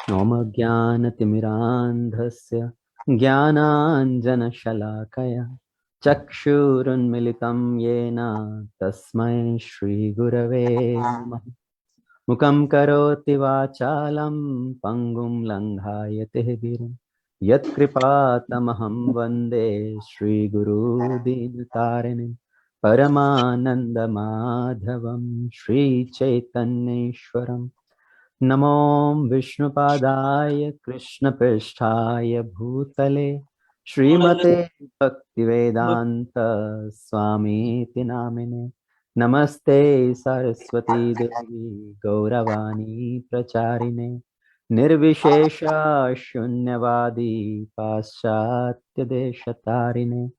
Om Jnanatimirandhasya Jnananjanashalakaya Chakshurunmilitam Yena Tasmai Shri Gurave Namah. Mukam karoti vachalam pangum langhayate girim Yat kripatamaham vande Shri Guru Dinutarinim Paramananda Madhavam Shri Chaitanyeshwaram. Namo Vishnupadaya Krishna Pristhaya Bhutale Srimate Bhaktivedanta Swami Tinamine Namaste Saraswati Devi Gauravani Pracharine Nirvishesha Shunyavadi Paschatya Deshatarine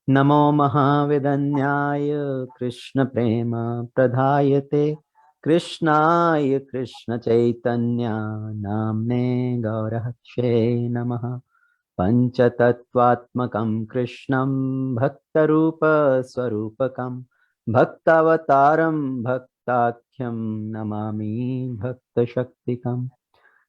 Namo Mahavedanyaya Krishna Prema Pradhayate Krishnaya Krishna Chaitanya Namne Gaurahakshe Namaha Panchatattvatmakam Krishnam Bhaktarupa Swarupakam Bhaktavataram Bhaktakyam Namami Bhaktashaktikam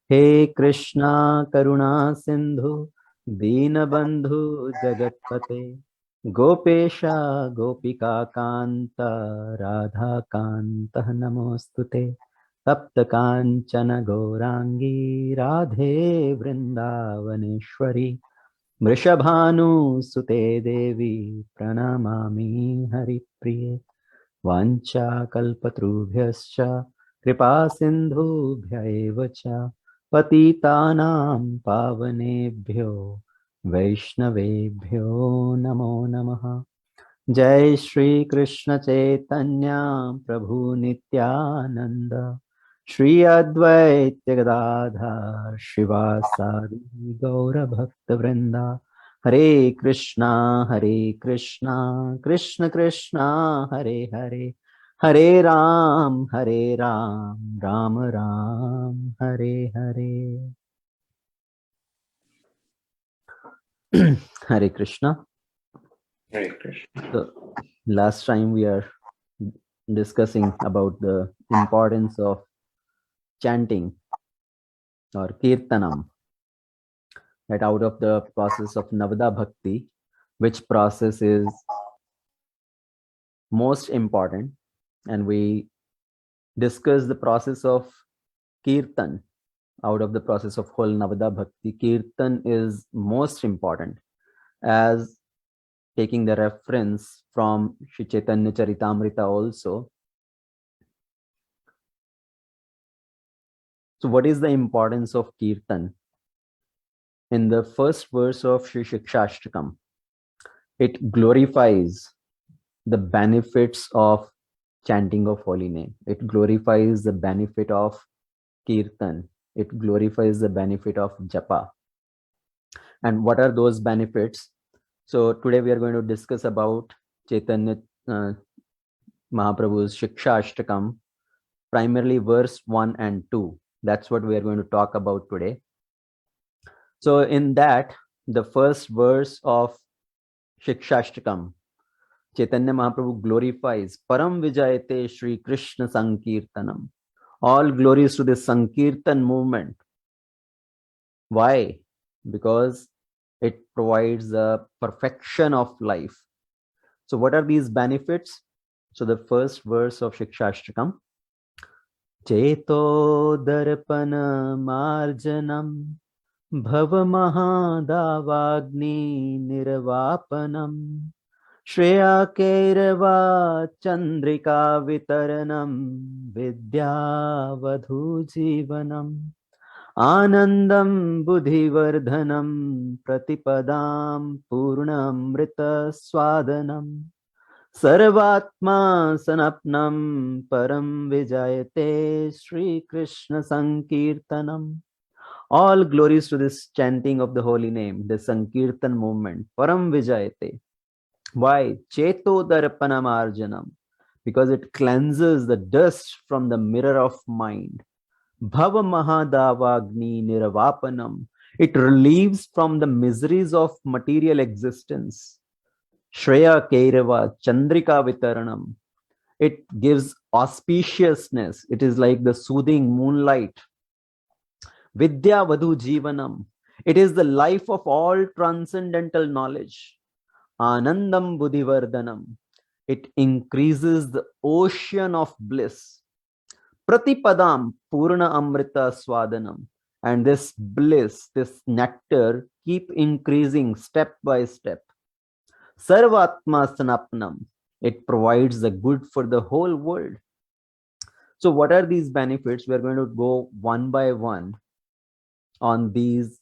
He Krishna Karuna Sindhu Deenabandhu Jagatpate Gopesha Gopika Kanta Radha Kanta Namostute Tapta Kanchana Gaurangi Radhe Vrindavaneshwari Vrishabhanu Sute Devi Pranamami Haripriye Vancha kalpatrubhyascha kripa sindhubhya eva cha patitanam pavanebhyo vaishnavebhyo namo namaha. Jai Shri Krishna Chaitanya Prabhu Nityananda Shri Advaita Gadadhar Shivasadi Gaura Bhakta Vrinda Hare Krishna Krishna Krishna Hare Hare Hare Ram Ram Ram Hare Hare. Hare Krishna. Hare Krishna. So last time we are discussing about the importance of chanting or kirtanam, that out of the process of Navada Bhakti, which process is most important, and we discussed the process of kirtan. Out of the process of whole Navada Bhakti, kirtan is most important, as taking the reference from Shri Chaitanya Charitamrita also. So what is the importance of kirtan? In the first verse of Shri Shastra, it glorifies the benefits of chanting of holy name. It glorifies the benefit of kirtan. It glorifies the benefit of japa. And what are those benefits? So today we are going to discuss about Chaitanya Mahaprabhu's Shiksha Ashtakam, primarily verse 1 and 2. That's what we are going to talk about today. So in that, the first verse of Shiksha Ashtakam, Chaitanya Mahaprabhu glorifies Param Vijayate Shri Krishna Sankirtanam. All glories to this Sankirtan movement. Why? Because it provides the perfection of life. So what are these benefits? So the first verse of Shikshashtakam, Cheto Darpana Marjanam Bhava Mahadavagni Nirvapanam Shreya Kairava Chandrika Vitaranam Vidya Vadhu Jivanam Anandam Buddhivardhanam Pratipadam Purnamrita Swadanam Sarvatma Sanapnam Param Vijayate Sri Krishna Sankirtanam. All glories to this chanting of the holy name, the Sankirtan movement. Param Vijayate. Why? Cheto Darpanam Arjanam. Because it cleanses the dust from the mirror of mind. Bhava Mahadavagni Nirvapanam. It relieves from the miseries of material existence. Shreya Kairava Chandrika Vitaranam. It gives auspiciousness. It is like the soothing moonlight. Vidya Vadhu Jivanam. It is the life of all transcendental knowledge. Anandam Buddhivardhanam. It increases the ocean of bliss. Pratipadam Purna Amrita Swadanam. And this bliss, this nectar, keep increasing step by step. Sarvatma Sanapnam. It provides the good for the whole world. So, what are these benefits? We're going to go one by one on these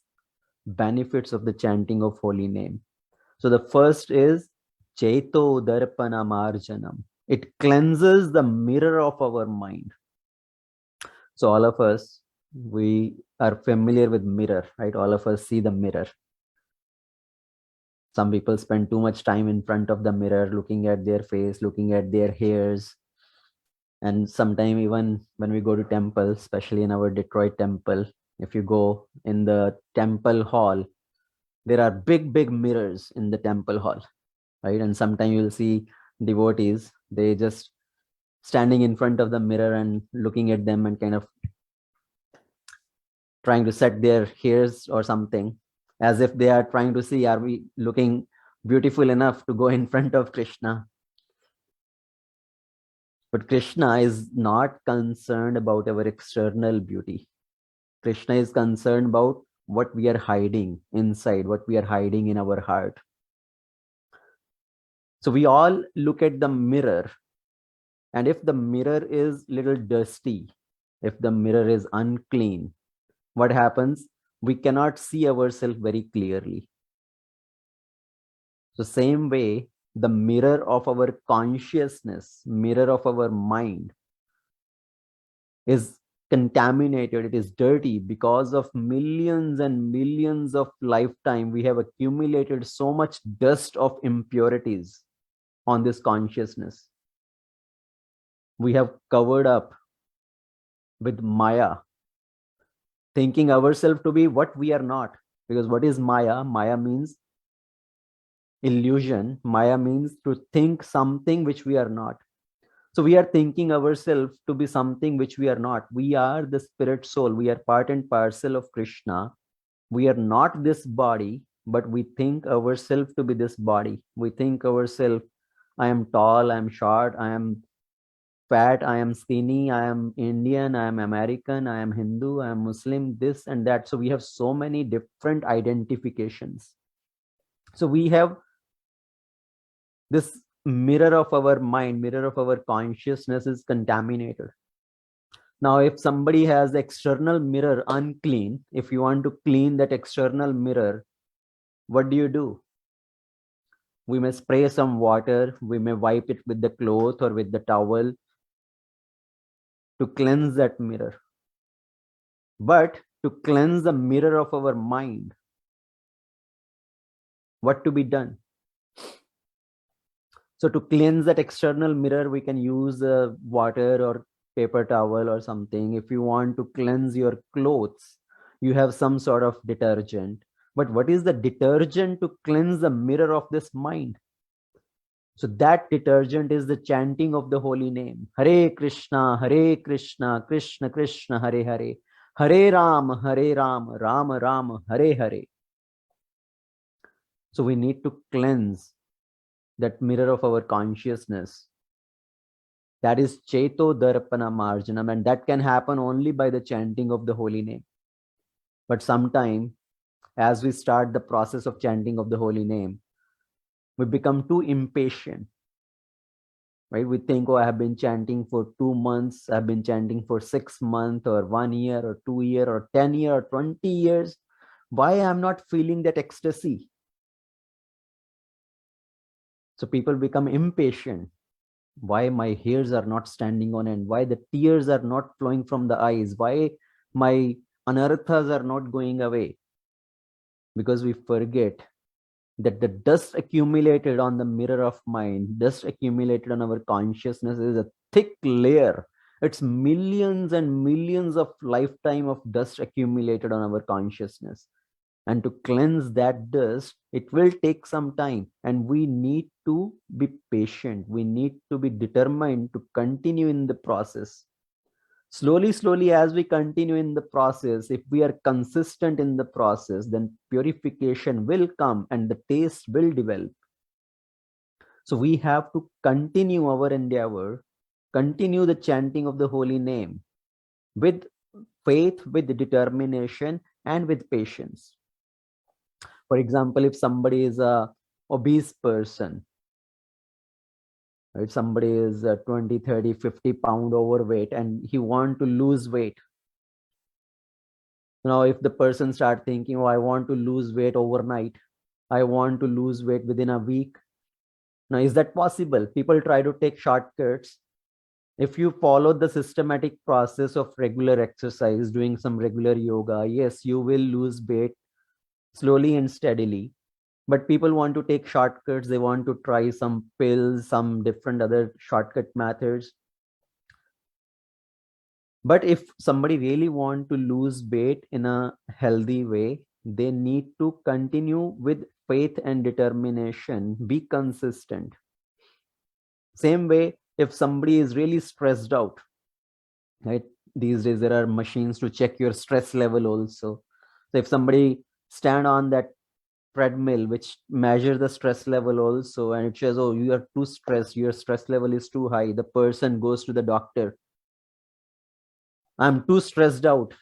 benefits of the chanting of holy name. So, the first is Cheto Darpana Marjanam. It cleanses the mirror of our mind. So, all of us, we are familiar with mirror, right? All of us see the mirror. Some people spend too much time in front of the mirror, looking at their face, looking at their hairs. And sometimes even when we go to temple, especially in our Detroit temple, if you go in the temple hall, there are big mirrors in the temple hall, right? And sometimes you'll see devotees, they just standing in front of the mirror and looking at them and kind of trying to set their hairs or something, as if they are trying to see, are we looking beautiful enough to go in front of Krishna? But Krishna is not concerned about our external beauty. Krishna is concerned about what we are hiding inside, what we are hiding in our heart. So we all look at the mirror, and if the mirror is little dusty, if the mirror is unclean, what happens? We cannot see ourselves very clearly. So same way, the mirror of our consciousness, mirror of our mind is contaminated, it is dirty because of millions and millions of lifetime. We have accumulated so much dust of impurities on this consciousness. We have covered up with Maya, thinking ourselves to be what we are not. Because what is Maya? Maya means illusion. Maya means to think something which we are not. So we are thinking ourselves to be something which we are not. We are the spirit soul. We are part and parcel of Krishna. We are not this body, but we think ourselves to be this body. We think ourselves, I am tall, I am short, I am fat, I am skinny, I am Indian, I am American, I am Hindu, I am Muslim, this and that. So we have so many different identifications. So we have this mirror of our mind, mirror of our consciousness is contaminated. Now, if somebody has the external mirror unclean, if you want to clean that external mirror, what do? We may spray some water, we may wipe it with the cloth or with the towel to cleanse that mirror. But to cleanse the mirror of our mind, what to be done? So to cleanse that external mirror, we can use water or paper towel or something. If you want to cleanse your clothes, you have some sort of detergent. But what is the detergent to cleanse the mirror of this mind? So that detergent is the chanting of the holy name. Hare Krishna, Krishna Krishna, Hare Hare. Hare Ram, Ram Ram, Hare Hare. So we need to cleanse that mirror of our consciousness. That is Cheto Darpana Marjanam, and that can happen only by the chanting of the holy name. But sometime, as we start the process of chanting of the holy name, we become too impatient. Right? We think, oh, I have been chanting for 2 months, I've been chanting for 6 months, or 1 year, or 2 years, or 10 years, or 20 years. Why I'm not feeling that ecstasy? So people become impatient. Why my hairs are not standing on end? Why the tears are not flowing from the eyes? Why my anarthas are not going away? Because we forget that the dust accumulated on the mirror of mind, dust accumulated on our consciousness is a thick layer. It's millions and millions of lifetime of dust accumulated on our consciousness. And to cleanse that dust, it will take some time. And we need to be patient. We need to be determined to continue in the process. Slowly, as we continue in the process, if we are consistent in the process, then purification will come and the taste will develop. So we have to continue our endeavor, continue the chanting of the holy name with faith, with determination, and with patience. For example, if somebody is a obese person, right? Somebody is 20, 30, 50 pound overweight and he want to lose weight. Now, if the person start thinking, oh, I want to lose weight overnight, I want to lose weight within a week. Now, is that possible? People try to take shortcuts. If you follow the systematic process of regular exercise, doing some regular yoga, yes, you will lose weight slowly and steadily. But people want to take shortcuts. They want to try some pills, some different other shortcut methods. But if somebody really want to lose weight in a healthy way, they need to continue with faith and determination, be consistent. Same way, if somebody is really stressed out, right? These days there are machines to check your stress level also. So if somebody stand on that treadmill which measure the stress level also, and it says, oh, you are too stressed, your stress level is too high, the person goes to the doctor. I'm too stressed out,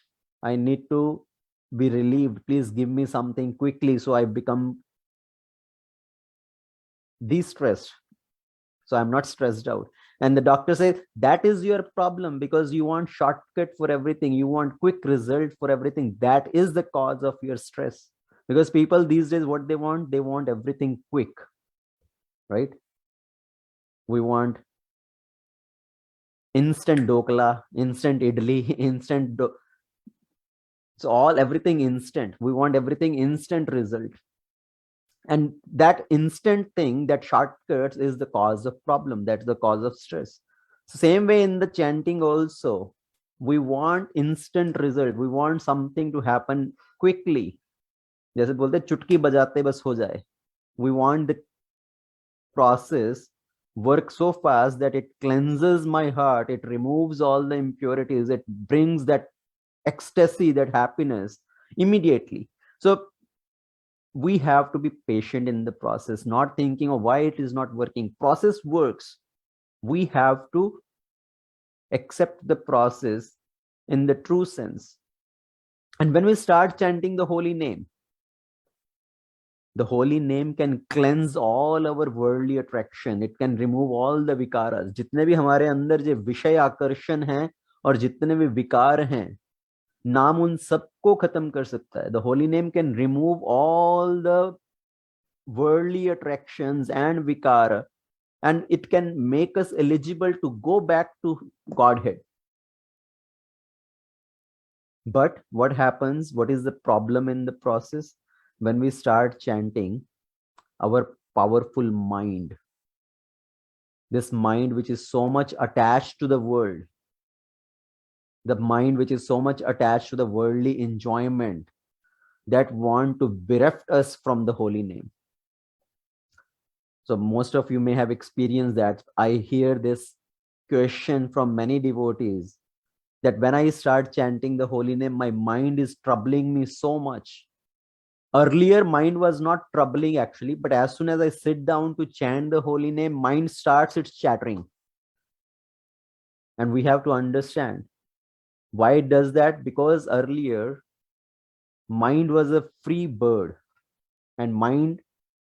I need to be relieved, please give me something quickly so I become de-stressed, so I'm not stressed out. And the doctor says that is your problem, because you want shortcut for everything, you want quick result for everything. That is the cause of your stress. Because people these days, what they want everything quick, right? We want instant dokla, instant idli, so all everything instant. We want everything instant result. And that instant thing, that shortcuts, is the cause of problem, that's the cause of stress. Same way in the chanting also, we want instant result, we want something to happen quickly. जैसे बोलते चुटकी बजाते बस हो जाए. We want the process work so fast that it cleanses my heart, it removes all the impurities, it brings that ecstasy, that happiness immediately. So we have to be patient in the process, not thinking of why it is not working. Process works. We have to accept the process in the true sense. And when we start chanting the holy name can cleanse all our worldly attraction. It can remove all the vikaras. जितने भी हमारे अंदर जो विषय आकर्षण हैं और जितने भी विकार हैं, नाम उन सबको खत्म कर सकता है. The holy name can remove all the worldly attractions and vikara, and it can make us eligible to go back to Godhead. But what happens? What is the problem in the process? When we start chanting, our powerful mind, this mind which is so much attached to the world, the mind which is so much attached to the worldly enjoyment, that want to bereft us from the holy name. So most of you may have experienced that. I hear this question from many devotees, that when I start chanting the holy name, my mind is troubling me so much. Earlier, mind was not troubling actually, but as soon as I sit down to chant the holy name, mind starts its chattering. And we have to understand why it does that. Because earlier, mind was a free bird, and mind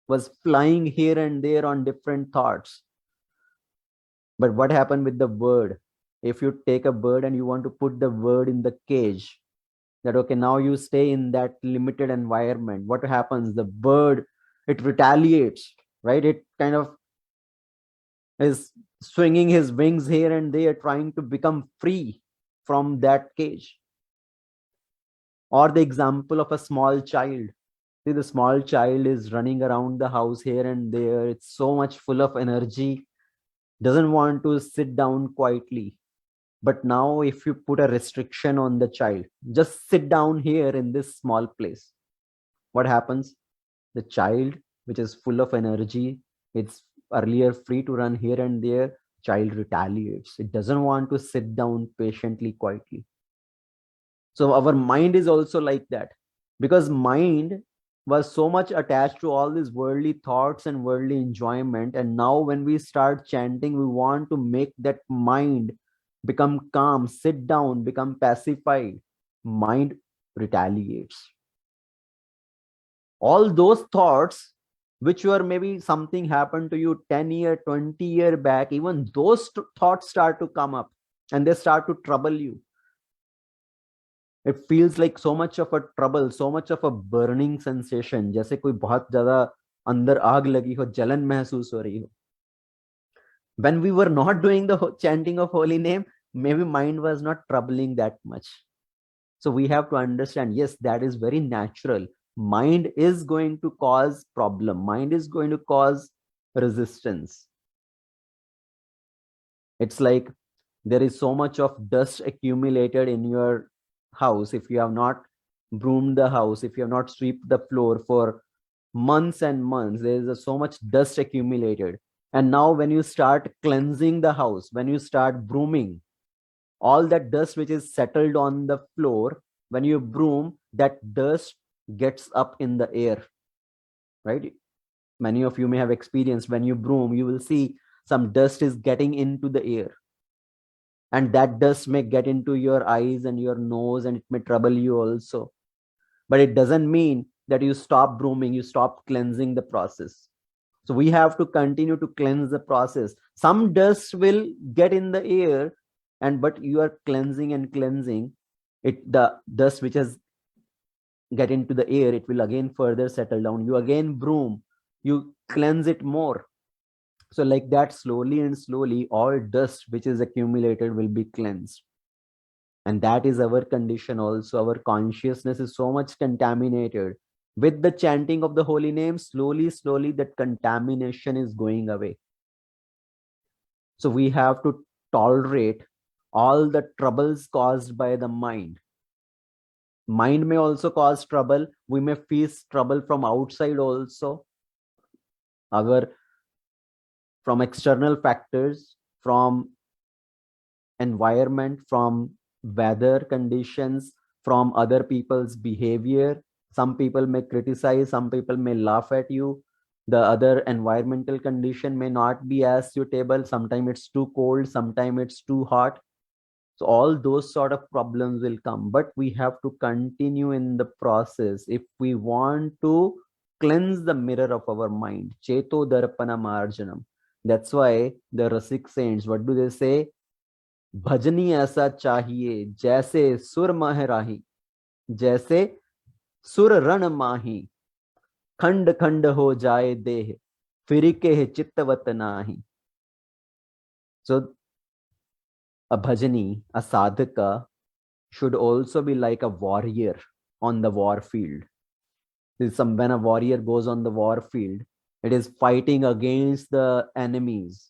was flying here and there on different thoughts. But what happened with the bird? If you take a bird and you want to put the bird in the cage, that okay, now you stay in that limited environment, what happens? The bird, it retaliates, right? It kind of is swinging his wings here and there, trying to become free from that cage. Or the example of a small child. See, the small child is running around the house here and there, it's so much full of energy, doesn't want to sit down quietly. But now if you put a restriction on the child, just sit down here in this small place, what happens? The child, which is full of energy, it's earlier free to run here and there, child retaliates. It doesn't want to sit down patiently, quietly. So our mind is also like that, because mind was so much attached to all these worldly thoughts and worldly enjoyment. And now when we start chanting, we want to make that mind become calm, sit down, become pacified. Mind retaliates. All those thoughts which were maybe something happened to you 10-year, 20-year back, even those thoughts start to come up and they start to trouble you. It feels like so much of a trouble, so much of a burning sensation, जैसे कोई बहुत ज्यादा अंदर आग लगी हो, जलन महसूस हो रही हो. When we were not doing the chanting of holy name, maybe mind was not troubling that much. So we have to understand, yes, that is very natural. Mind is going to cause problem. Mind is going to cause resistance. It's like there is so much of dust accumulated in your house. If you have not broomed the house, if you have not swept the floor for months and months, there is so much dust accumulated. And now when you start cleansing the house, when you start brooming, all that dust which is settled on the floor, when you broom, that dust gets up in the air, right? Many of you may have experienced, when you broom, you will see some dust is getting into the air, and that dust may get into your eyes and your nose, and it may trouble you also. But it doesn't mean that you stop brooming, you stop cleansing the process. So we have to continue to cleanse the process. Some dust will get in the air, and but you are cleansing and cleansing it. The dust which has get into the air, it will again further settle down. You again broom, you cleanse it more. So like that, slowly and slowly, all dust which is accumulated will be cleansed. And that is our condition also. Our consciousness is so much contaminated. With the chanting of the holy name, slowly, slowly, that contamination is going away. So we have to tolerate all the troubles caused by the mind. Mind may also cause trouble. We may face trouble from outside also. From external factors, from environment, from weather conditions, from other people's behavior. Some people may criticize, some people may laugh at you. The other environmental condition may not be as suitable. Sometimes it's too cold, sometimes it's too hot. So all those sort of problems will come, but we have to continue in the process if we want to cleanse the mirror of our mind. Cheto darpana marjanam. That's why the Rasik saints, what do they say? भजनी ऐसा चाहिए जैसे सुर मह राही, जैसे सुर रण माही, खंड खंड हो जाए देह, फिरिके चित्तवत नाही. So a bhajani, a sadhaka, should also be like a warrior on the war field. When a warrior goes on the war field, it is fighting against the enemies.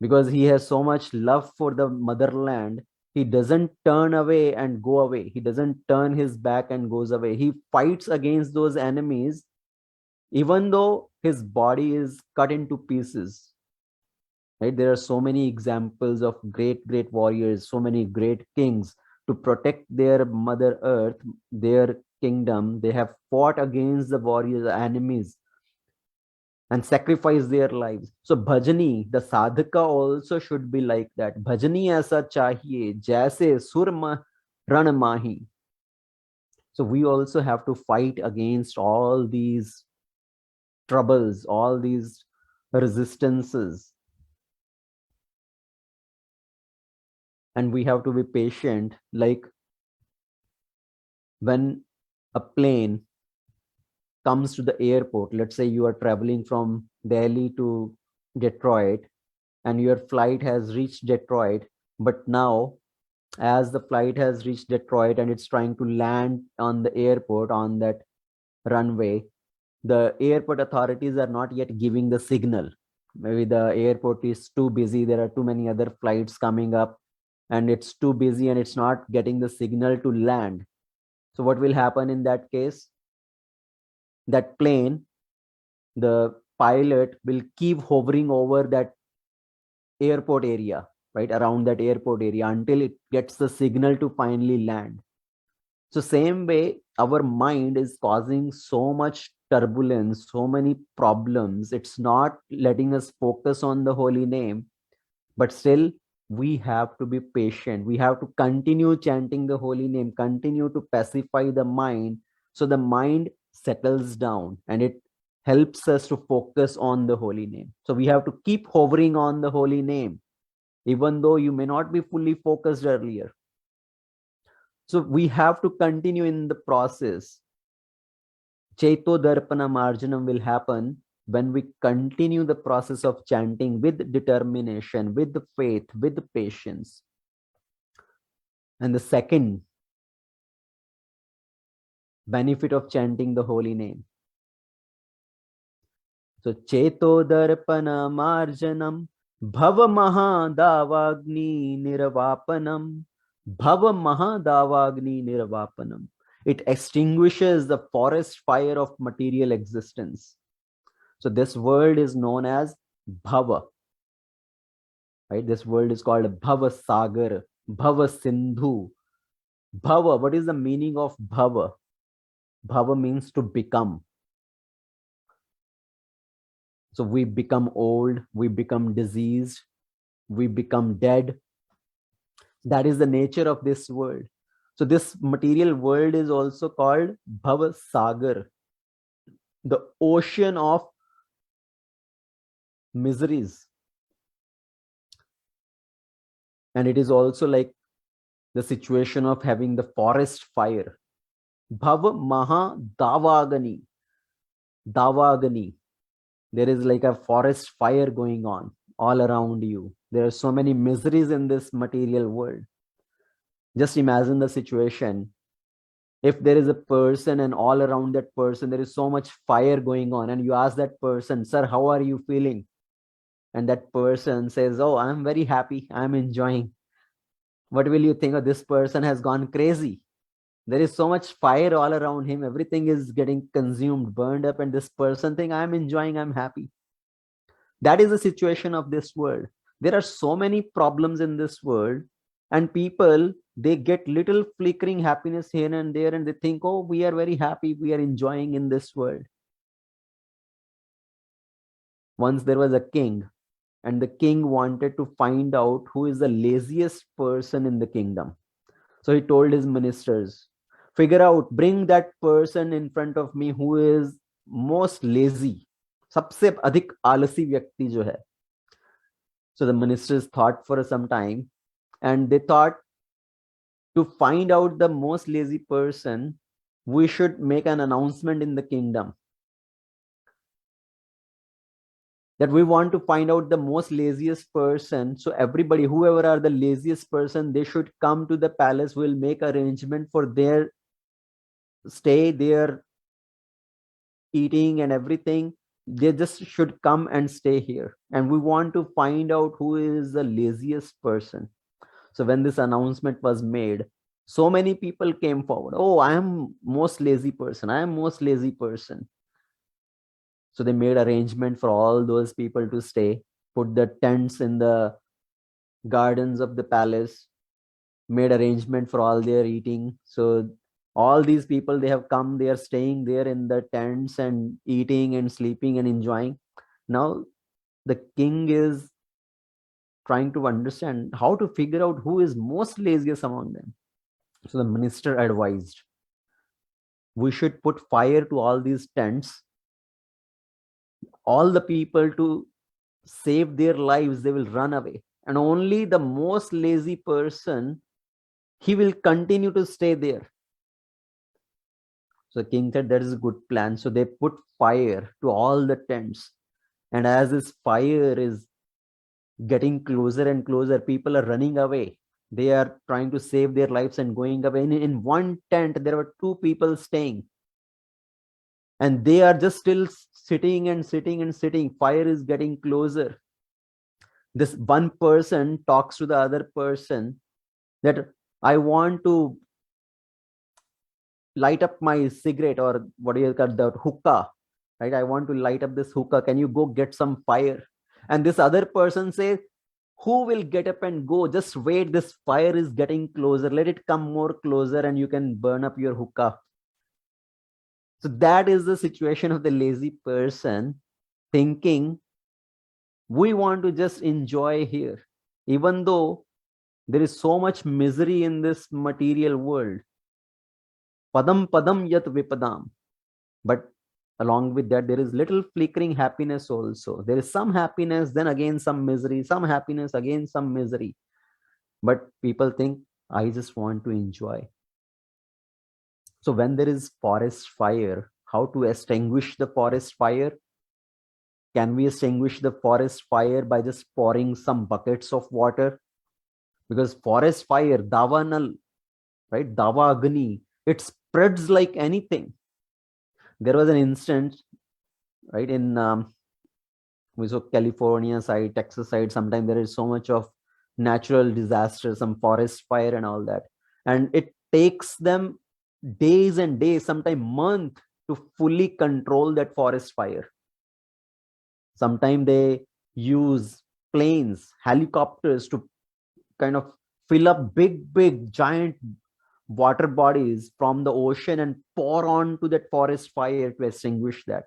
Because he has so much love for the motherland, he doesn't turn away and go away. He doesn't turn his back and goes away. He fights against those enemies, even though his body is cut into pieces. Right? There are so many examples of great, great warriors, so many great kings to protect their mother earth, their kingdom. They have fought against the warriors, the enemies, and sacrifice their lives. So bhajani, the sadhaka also should be like that. Bhajani aisa chahiye, jaise surma ran mahi. So we also have to fight against all these troubles, all these resistances. And we have to be patient. Like when a plane comes to the airport, let's say you are traveling from Delhi to Detroit, and your flight has reached Detroit, but now as the flight has reached Detroit and it's trying to land on the airport, on that runway, the airport authorities are not yet giving the signal. Maybe the airport is too busy, there are too many other flights coming up, and it's too busy and it's not getting the signal to land. So what will happen in that case? That plane, the pilot will keep hovering over that airport area, right? Around that airport area until it gets the signal to finally land. So same way, our mind is causing so much turbulence, so many problems. It's not letting us focus on the holy name, but still we have to be patient. We have to continue chanting the holy name, continue to pacify the mind, so the mind settles down and it helps us to focus on the holy name. So we have to keep hovering on the holy name, even though you may not be fully focused earlier. So we have to continue in the process. Chaito Darpana Marjanam will happen when we continue the process of chanting with determination, with faith, with patience. And the second benefit of chanting the holy name. So Chaito Darpana Marjanam Bhava Mahadavagni Nirvapanam. Bhava Mahadavagni Nirvapanam. It extinguishes the forest fire of material existence. So this world is known as Bhava, right? This world is called Bhava Sagar, Bhava Sindhu. Bhava, what is the meaning of Bhava? Bhava means to become. So we become old, we become diseased, we become dead. That is the nature of this world. So this material world is also called Bhava Sagar, the ocean of miseries. And it is also like the situation of having the forest fire. Bhava Maha Davagani. Davagani. There is like a forest fire going on all around you. There are so many miseries in this material world. Just imagine the situation. If there is a person and all around that person, there is so much fire going on, and you ask that person, sir, how are you feeling? And that person says, oh, I'm very happy. I'm enjoying. What will you think? Oh, this person has gone crazy. There is so much fire all around him. Everything is getting consumed, burned up. And this person think, I'm enjoying, I'm happy. That is the situation of this world. There are so many problems in this world, and people, they get little flickering happiness here and there, and they think, oh, we are very happy, we are enjoying in this world. Once there was a king, and the king wanted to find out who is the laziest person in the kingdom. So he told his ministers, figure out, bring that person in front of me who is most lazy, सबसे अधिक आलसी व्यक्ति जो है. So the ministers thought for some time, and they thought, to find out the most lazy person, we should make an announcement in the kingdom that we want to find out the most laziest person. So everybody, whoever are the laziest person, they should come to the palace. We'll make arrangement for their stay, their eating and everything. They just should come and stay here, and we want to find out who is the laziest person. So when this announcement was made, so many people came forward. Oh, I am most lazy person, I am most lazy person. So they made arrangement for all those people to stay, put the tents in the gardens of the palace, made arrangement for all their eating. So all these people, they have come, they are staying there in the tents and eating and sleeping and enjoying. Now the king is trying to understand how to figure out who is most laziest among them. So the minister advised, we should put fire to all these tents. All the people, to save their lives, they will run away, and only the most lazy person, he will continue to stay there. So the king said, that is a good plan. So they put fire to all the tents, and as this fire is getting closer and closer, people are running away. They are trying to save their lives and going away. In one tent, there were two people staying, and they are just still sitting and sitting and sitting. Fire is getting closer. This one person talks to the other person that, I want to light up my cigarette, or what do you call the hookah, right? I want to light up this hookah. Can you go get some fire? And this other person says, Who will get up and go? Just wait, this fire is getting closer. Let it come more closer and you can burn up your hookah. So that is the situation of the lazy person, thinking we want to just enjoy here, even though there is so much misery in this material world. Padam padam yat vipadam. But along with that, there is little flickering happiness also. There is some happiness, then again some misery, some happiness, again some misery. But people think, I just want to enjoy. So when there is forest fire, how to extinguish the forest fire? Can we extinguish the forest fire by just pouring some buckets of water? Because forest fire, davanal, right? Dava Agni, it spreads like anything. There was an instance, right, in so California side, Texas side, sometimes there is so much of natural disaster, some forest fire and all that. And it takes them days and days, sometimes month, to fully control that forest fire. Sometimes they use planes, helicopters to kind of fill up big, giant water bodies from the ocean and pour onto that forest fire to extinguish that.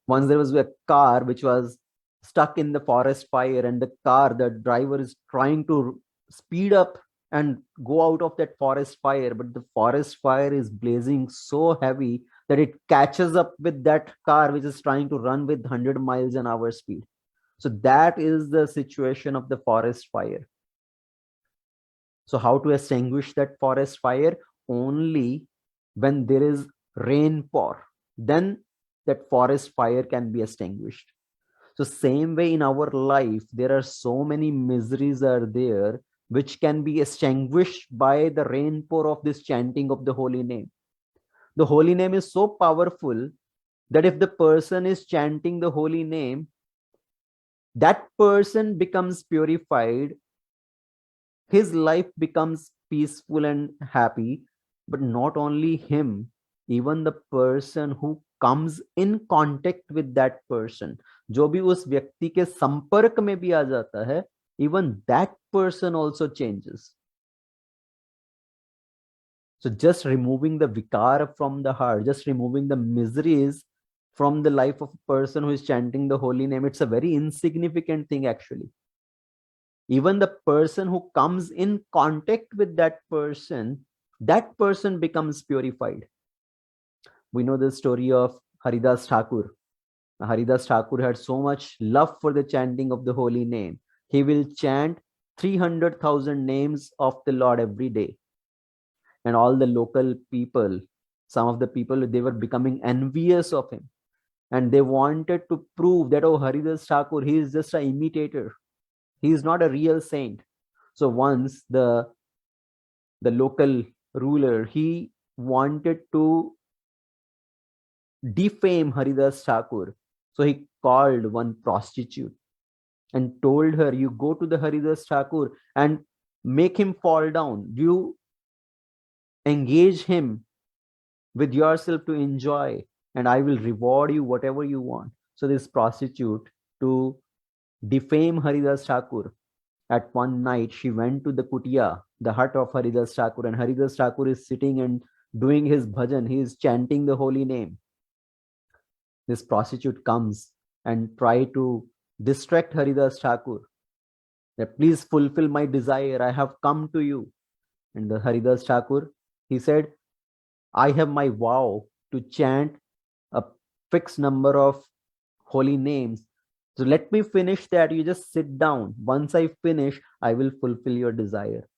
Once there was a car which was stuck in the forest fire, and the driver is trying to speed up and go out of that forest fire, but the forest fire is blazing so heavy that it catches up with that car which is trying to run with 100 miles an hour speed. So that is the situation of the forest fire. So how to extinguish that forest fire? Only when there is rainpour, then that forest fire can be extinguished. So same way in our life, there are so many miseries are there which can be extinguished by the rainpour of this chanting of the holy name. The holy name is so powerful that if the person is chanting the holy name, that person becomes purified, his life becomes peaceful and happy. But not only him, even the person who comes in contact with that person, जो भी उस व्यक्ति के संपर्क में भी आ जाता है, even that person also changes. So just removing the vikar from the heart, just removing the miseries from the life of a person who is chanting the holy name, it's a very insignificant thing actually. Even the person who comes in contact with that person becomes purified. We know the story of Haridas Thakur. Haridas Thakur had so much love for the chanting of the holy name. He will chant 300,000 names of the Lord every day. And all the local people, some of the people, they were becoming envious of him. And they wanted to prove that, oh, Haridas Thakur, he is just an imitator. He is not a real saint. So once the local ruler, he wanted to defame Haridas Thakur. So he called one prostitute and told her, you go to the Haridas Thakur and make him fall down. You engage him with yourself to enjoy, and I will reward you whatever you want. So this prostitute, to defame Haridas Thakur, at one night she went to the kutia, the hut of Haridas Thakur, and Haridas Thakur is sitting and doing his bhajan. He is chanting the holy name. This prostitute comes and try to distract Haridas Thakur, that please fulfill my desire, I have come to you. And the Haridas Thakur, he said, I have my vow to chant a fixed number of holy names. So let me finish that. You just sit down. Once I finish, I will fulfill your desire.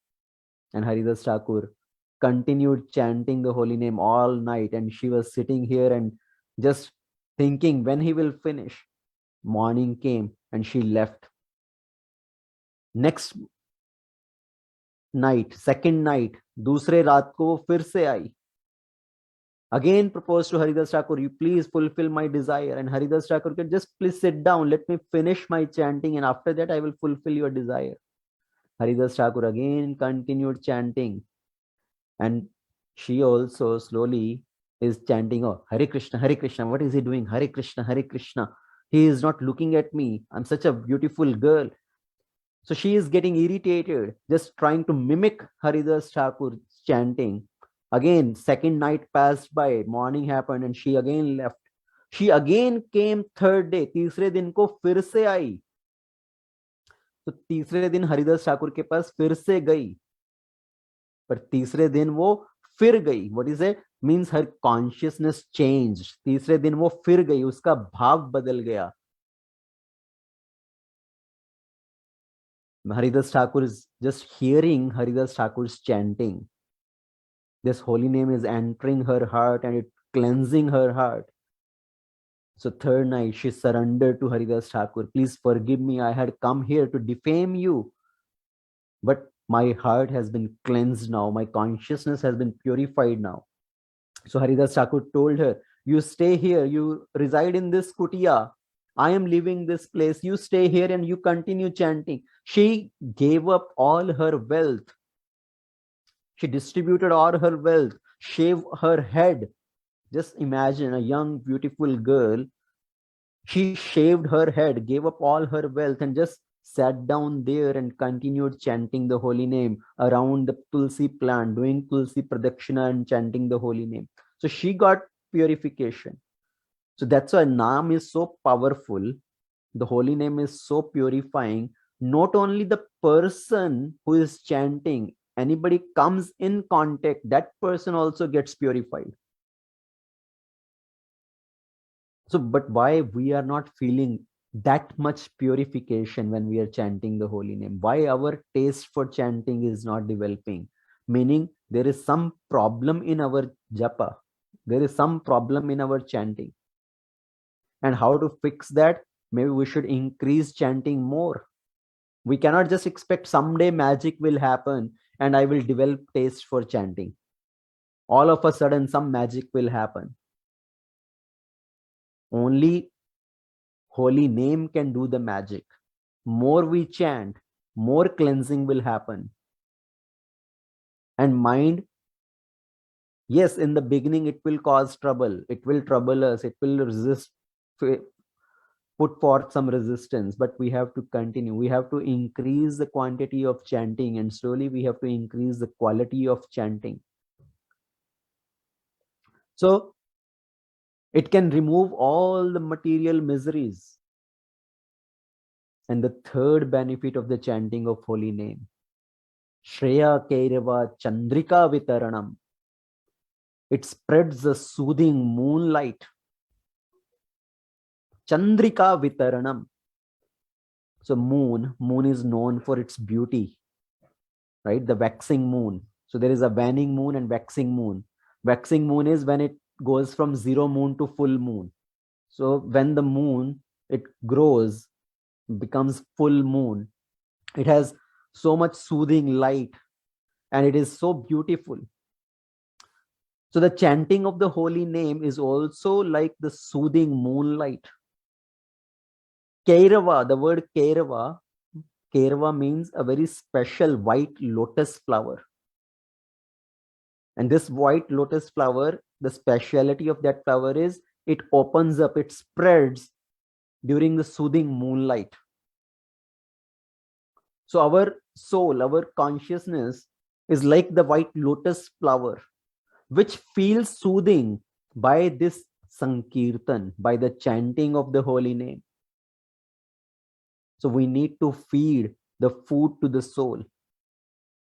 And Haridas Thakur continued chanting the holy name all night. And she was sitting here and just thinking when he will finish. Morning came and she left. Next night, second night, दूसरे रात को वो फिर से आई. Again proposed to Haridas Thakur, you please fulfill my desire. And Haridas Thakur can just please sit down, let me finish my chanting, and after that I will fulfill your desire. Haridas Thakur again continued chanting, and she also slowly is chanting, oh, Hare Krishna, Hare Krishna. What is he doing? Hare Krishna, Hare Krishna. He is not looking at me. I'm such a beautiful girl. So she is getting irritated, just trying to mimic Haridas Thakur's chanting. Again, second night passed by, morning happened, and she again left. She again came third day. तीसरे दिन को फिर से आई. तो तीसरे दिन हरिदास ठाकुर के पास फिर से गई, पर तीसरे दिन वो फिर गई. What is it? Means her consciousness change. तीसरे दिन वो फिर गई, उसका भाव बदल गया. Haridas Thakur is just hearing Haridas Thakur's chanting. This holy name is entering her heart and it cleansing her heart. So third night she surrendered to Haridas Thakur. Please forgive me. I had come here to defame you, but my heart has been cleansed now. My consciousness has been purified now. So Haridas Thakur told her, you stay here. You reside in this kutia. I am leaving this place. You stay here and you continue chanting. She gave up all her wealth. She distributed all her wealth, shaved her head. Just imagine a young, beautiful girl. She shaved her head, gave up all her wealth, and just sat down there and continued chanting the holy name around the Tulsi plant, doing Tulsi Pradakshina and chanting the holy name. So she got purification. So that's why Naam is so powerful. The holy name is so purifying. Not only the person who is chanting, anybody comes in contact, that person also gets purified. So, but why we are not feeling that much purification when we are chanting the holy name? Why our taste for chanting is not developing? Meaning there is some problem in our japa. There is some problem in our chanting. And how to fix that? Maybe we should increase chanting more. We cannot just expect someday magic will happen and I will develop taste for chanting. All of a sudden some magic will happen. Only holy name can do the magic. More we chant, more cleansing will happen. And mind, yes, in the beginning it will cause trouble. It will trouble us. It will resist, put forth some resistance, but we have to continue. We have to increase the quantity of chanting, and slowly we have to increase the quality of chanting. So it can remove all the material miseries. And the third benefit of the chanting of holy name, Shreya Kairava Chandrika Vitaranam. It spreads the soothing moonlight. Chandrika Vitaranam. So moon is known for its beauty, right? The waxing moon. So there is a waning moon and waxing moon. Waxing moon is when it goes from zero moon to full moon. So when the moon, it grows, becomes full moon, it has so much soothing light and it is so beautiful. So the chanting of the holy name is also like the soothing moonlight. Kairava, the word Kairava, Kairava means a very special white lotus flower. And this white lotus flower, the speciality of that flower is it opens up, it spreads during the soothing moonlight. So our soul, our consciousness is like the white lotus flower, which feels soothing by this Sankirtan, by the chanting of the holy name. So we need to feed the food to the soul.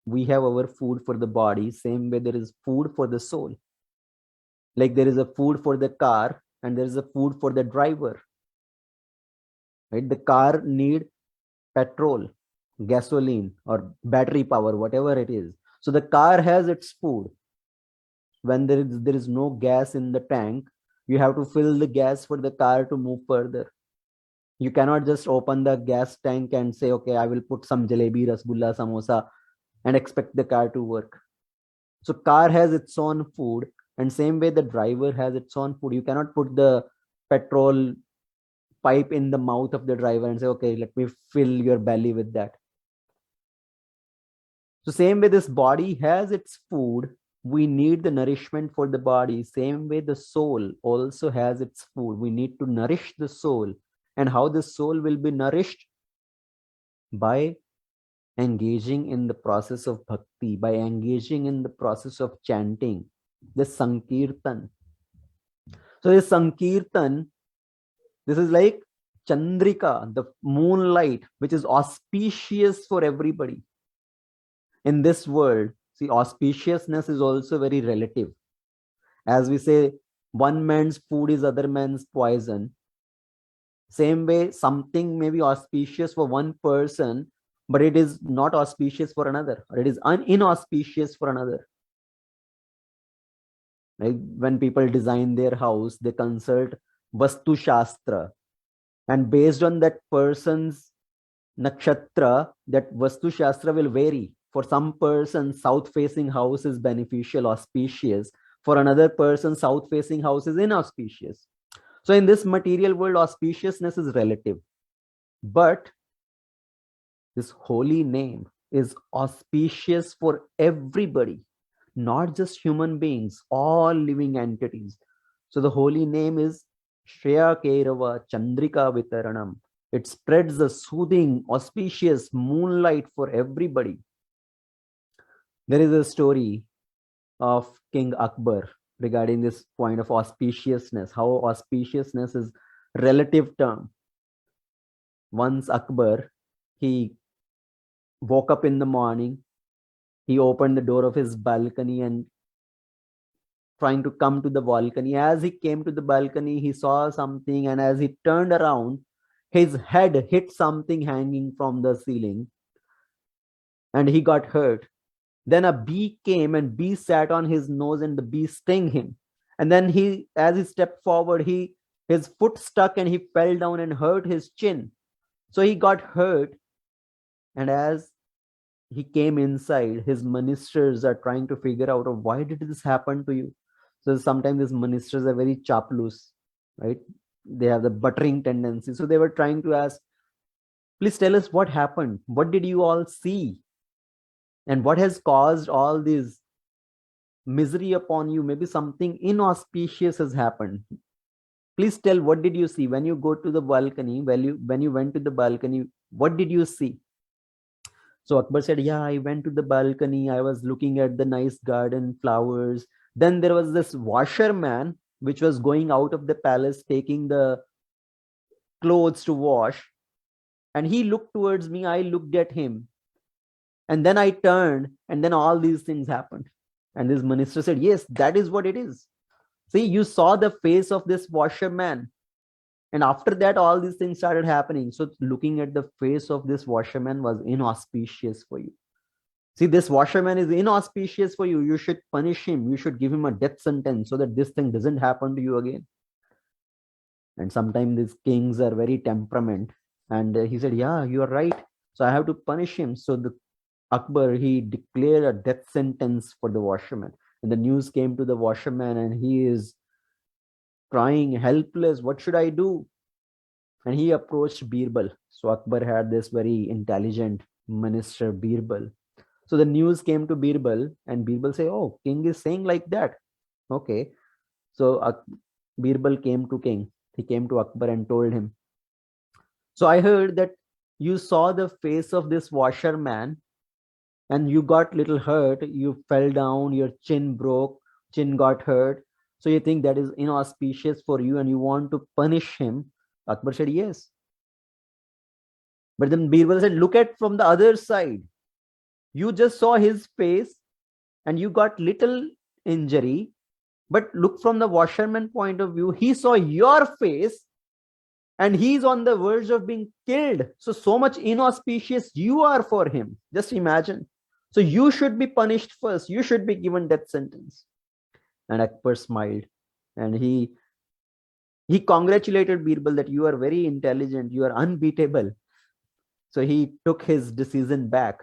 We have our food for the body, same way there is food for the soul. Like there is a food for the car and there is a food for the driver. Right? The car need petrol, gasoline or battery power, whatever it is. So the car has its food. When there is no gas in the tank, you have to fill the gas for the car to move further. You cannot just open the gas tank and say, okay, I will put some jalebi, rasgulla, samosa and expect the car to work. So car has its own food and same way the driver has its own food. You cannot put the petrol pipe in the mouth of the driver and say, okay, let me fill your belly with that. So same way this body has its food, we need the nourishment for the body. Same way the soul also has its food. We need to nourish the soul. And how the soul will be nourished? By engaging in the process of bhakti, by engaging in the process of chanting, this Sankirtan. So this Sankirtan, this is like Chandrika, the moonlight, which is auspicious for everybody in this world. See, auspiciousness is also very relative. As we say, one man's food is other man's poison. Same way, something may be auspicious for one person, but it is not auspicious for another, or it is inauspicious for another. Like when people design their house, they consult Vastu Shastra, and based on that person's nakshatra, that Vastu Shastra will vary. For some person, south facing house is beneficial, auspicious. For another person, south facing house is inauspicious. So in this material world, auspiciousness is relative. But this holy name is auspicious for everybody, not just human beings, all living entities. So the holy name is Shreya Kairava Chandrika Vitaranam. It spreads the soothing, auspicious moonlight for everybody. There is a story of King Akbar regarding this point of auspiciousness, how auspiciousness is relative term. Once Akbar, he woke up in the morning, he opened the door of his balcony and trying to come to the balcony. As he came to the balcony, he saw something, and as he turned around, his head hit something hanging from the ceiling and he got hurt. Then a bee came and bee sat on his nose and the bee sting him. And then he, as he stepped forward, his foot stuck and he fell down and hurt his chin. So he got hurt. And as he came inside, his ministers are trying to figure out, oh, why did this happen to you? So sometimes these ministers are very chaplus, right? They have the buttering tendency. So they were trying to ask, please tell us what happened. What did you all see? And what has caused all this misery upon you? Maybe something inauspicious has happened. Please tell, what did you see when you go to the balcony? When you went to the balcony, what did you see? So Akbar said, yeah, I went to the balcony. I was looking at the nice garden, flowers. Then there was this washerman, which was going out of the palace, taking the clothes to wash. And he looked towards me. I looked at him. And then I turned, and then all these things happened. And this minister said, yes, that is what it is. See, you saw the face of this washerman. And after that, all these things started happening. So looking at the face of this washerman was inauspicious for you. See, this washerman is inauspicious for you. You should punish him. You should give him a death sentence so that this thing doesn't happen to you again. And sometimes these kings are very temperament. And he said, yeah, you are right. So I have to punish him. So the Akbar, he declared a death sentence for the washerman. And the news came to the washerman and he is crying, helpless. What should I do? And he approached Birbal. So Akbar had this very intelligent minister, Birbal. So the news came to Birbal and Birbal say, oh, king is saying like that. Okay. So Birbal came to king. He came to Akbar and told him, so I heard that you saw the face of this washerman and you got little hurt. You fell down, your chin broke, chin got hurt. So you think that is inauspicious for you and you want to punish him? Akbar said, yes. But then Birbal said, look at from the other side. You just saw his face and you got little injury. But look from the washerman point of view. He saw your face and he's on the verge of being killed. So much inauspicious you are for him. Just imagine. So you should be punished first. You should be given death sentence. And Akbar smiled and he congratulated Birbal that you are very intelligent. You are unbeatable. So he took his decision back.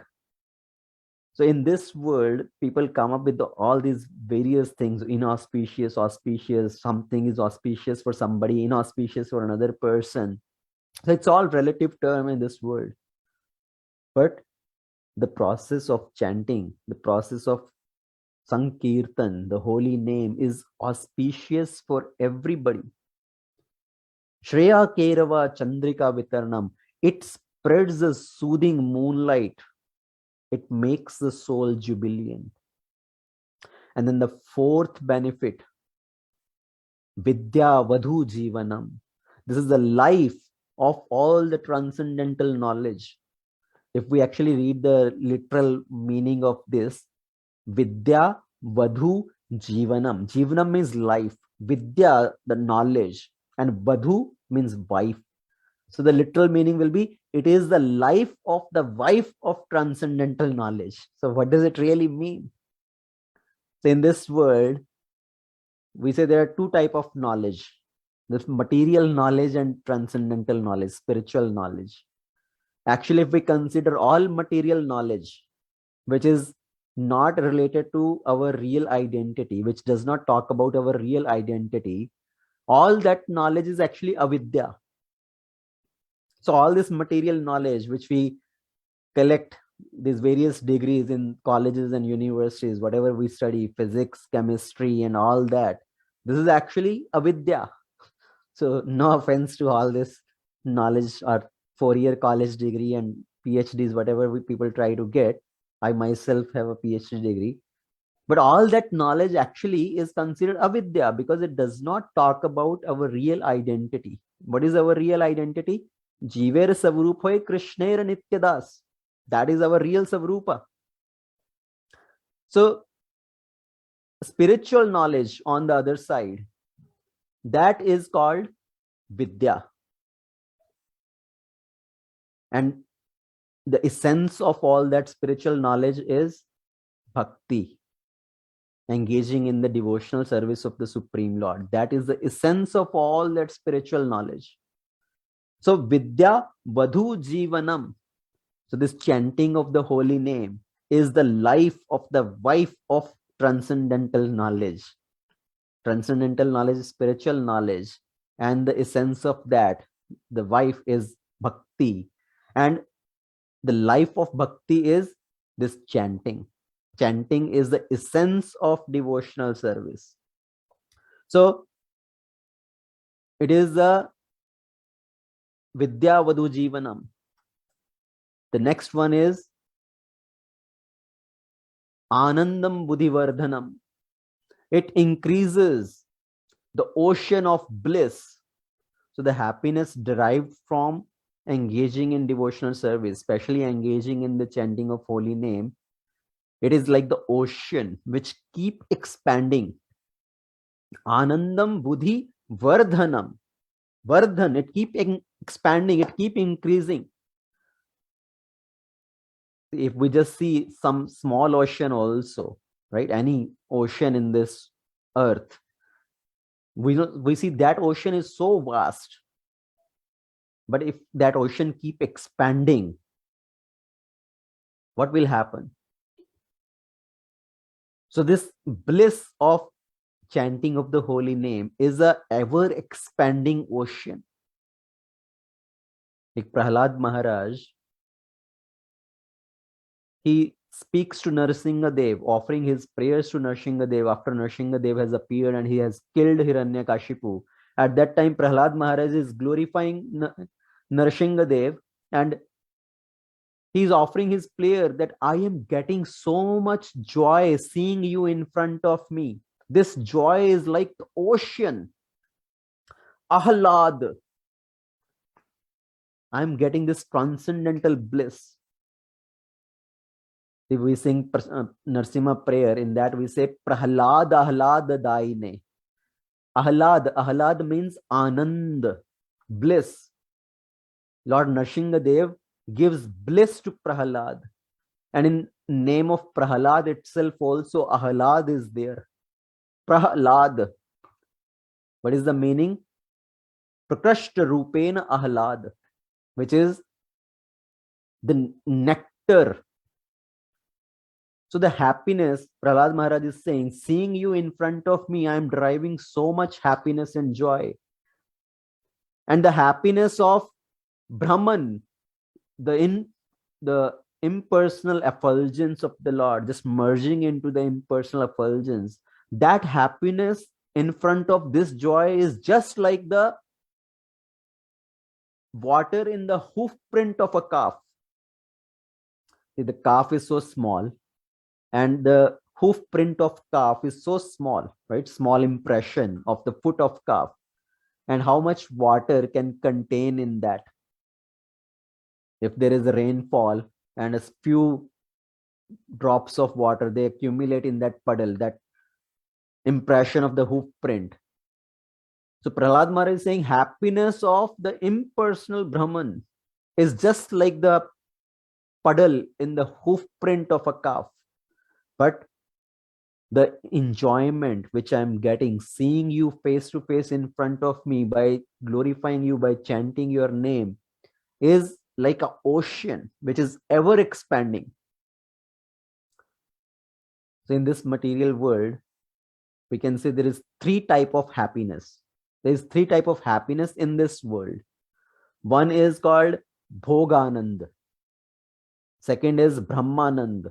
So in this world, people come up with all these various things, inauspicious, auspicious, something is auspicious for somebody, inauspicious for another person. So it's all relative term in this world. But the process of chanting, the process of Sankirtan, the holy name, is auspicious for everybody. Shreya Kairava Chandrika Vitarnam. It spreads a soothing moonlight It makes the soul jubilant. And then the fourth benefit, Vidya Vadhu Jivanam. This is the life of all the transcendental knowledge. If we actually read the literal meaning of this, Vidya Vadhu Jivanam. Jivanam means life. Vidya, the knowledge. And Vadhu means wife. So the literal meaning will be, it is the life of the wife of transcendental knowledge. So what does it really mean? So in this world, we say there are two type of knowledge. There's material knowledge and transcendental knowledge, spiritual knowledge. Actually, if we consider all material knowledge, which is not related to our real identity, which does not talk about our real identity, all that knowledge is actually avidya. So all this material knowledge which we collect, these various degrees in colleges and universities, whatever we study, physics, chemistry, and all that, this is actually avidya. So no offense to all this knowledge or 4-year college degree and PhDs, whatever people try to get. I myself have a PhD degree. But all that knowledge actually is considered avidya because it does not talk about our real identity. What is our real identity? Jiver savrup hoy Krishner Nityadas. That is our real savrupa. So spiritual knowledge on the other side, that is called vidya. And the essence of all that spiritual knowledge is bhakti, engaging in the devotional service of the Supreme Lord. That is the essence of all that spiritual knowledge. So Vidya Vadhu Jivanam. So this chanting of the holy name is the life of the wife of transcendental knowledge. Transcendental knowledge is spiritual knowledge. And the essence of that, the wife is bhakti. And the life of bhakti is this chanting. Chanting is the essence of devotional service. So it is the Vidya Vadhu Jivanam. The next one is Anandam Buddhivardhanam. It increases the ocean of bliss. So the happiness derived from engaging in devotional service, especially engaging in the chanting of holy name, it is like the ocean which keep expanding. Anandam Buddhi Vardhanam. Vardhan, it keep expanding, it keep increasing. If we just see some small ocean also, right? Any ocean in this earth, we see that ocean is so vast. But if that ocean keep expanding, what will happen? So this bliss of chanting of the holy name is a ever expanding ocean. Like Prahlad Maharaj, he speaks to Narasimhadev, offering his prayers to Narasimhadev after Narasimhadev has appeared and he has killed Hiranyakashipu. At that time, Prahlad Maharaj is glorifying Narasimhadev and he is offering his prayer that I am getting so much joy seeing you in front of me. This joy is like the ocean. Ahlad. I am getting this transcendental bliss. If we sing Narsimha prayer, in that we say Prahlad Ahlad Daine. Ahlad means Anand, bliss. Lord Nrsimhadev gives bliss to Prahlad. And in name of Prahlad itself also Ahlad is there. Prahlad. What is the meaning? Prakrashta Rupena Ahlad, which is the nectar. So the happiness, Prahlad Maharaj is saying, seeing you in front of me, I am deriving so much happiness and joy. And the happiness of Brahman, the impersonal effulgence of the Lord, just merging into the impersonal effulgence, that happiness in front of this joy is just like the water in the hoof print of a calf. the calf is so small, and the hoof print of calf is so small, right? Small impression of the foot of calf, and how much water can contain in that. If there is a rainfall and a few drops of water, they accumulate in that puddle, that impression of the hoof print. So Prahlad Maharaj is saying happiness of the impersonal Brahman is just like the puddle in the hoof print of a calf. But the enjoyment which I'm getting, seeing you face to face in front of me, by glorifying you, by chanting your name, is like an ocean which is ever expanding. So in this material world, we can say there is three type of happiness. There is three type of happiness in this world. One is called Bhoganand. Second is Brahmanand.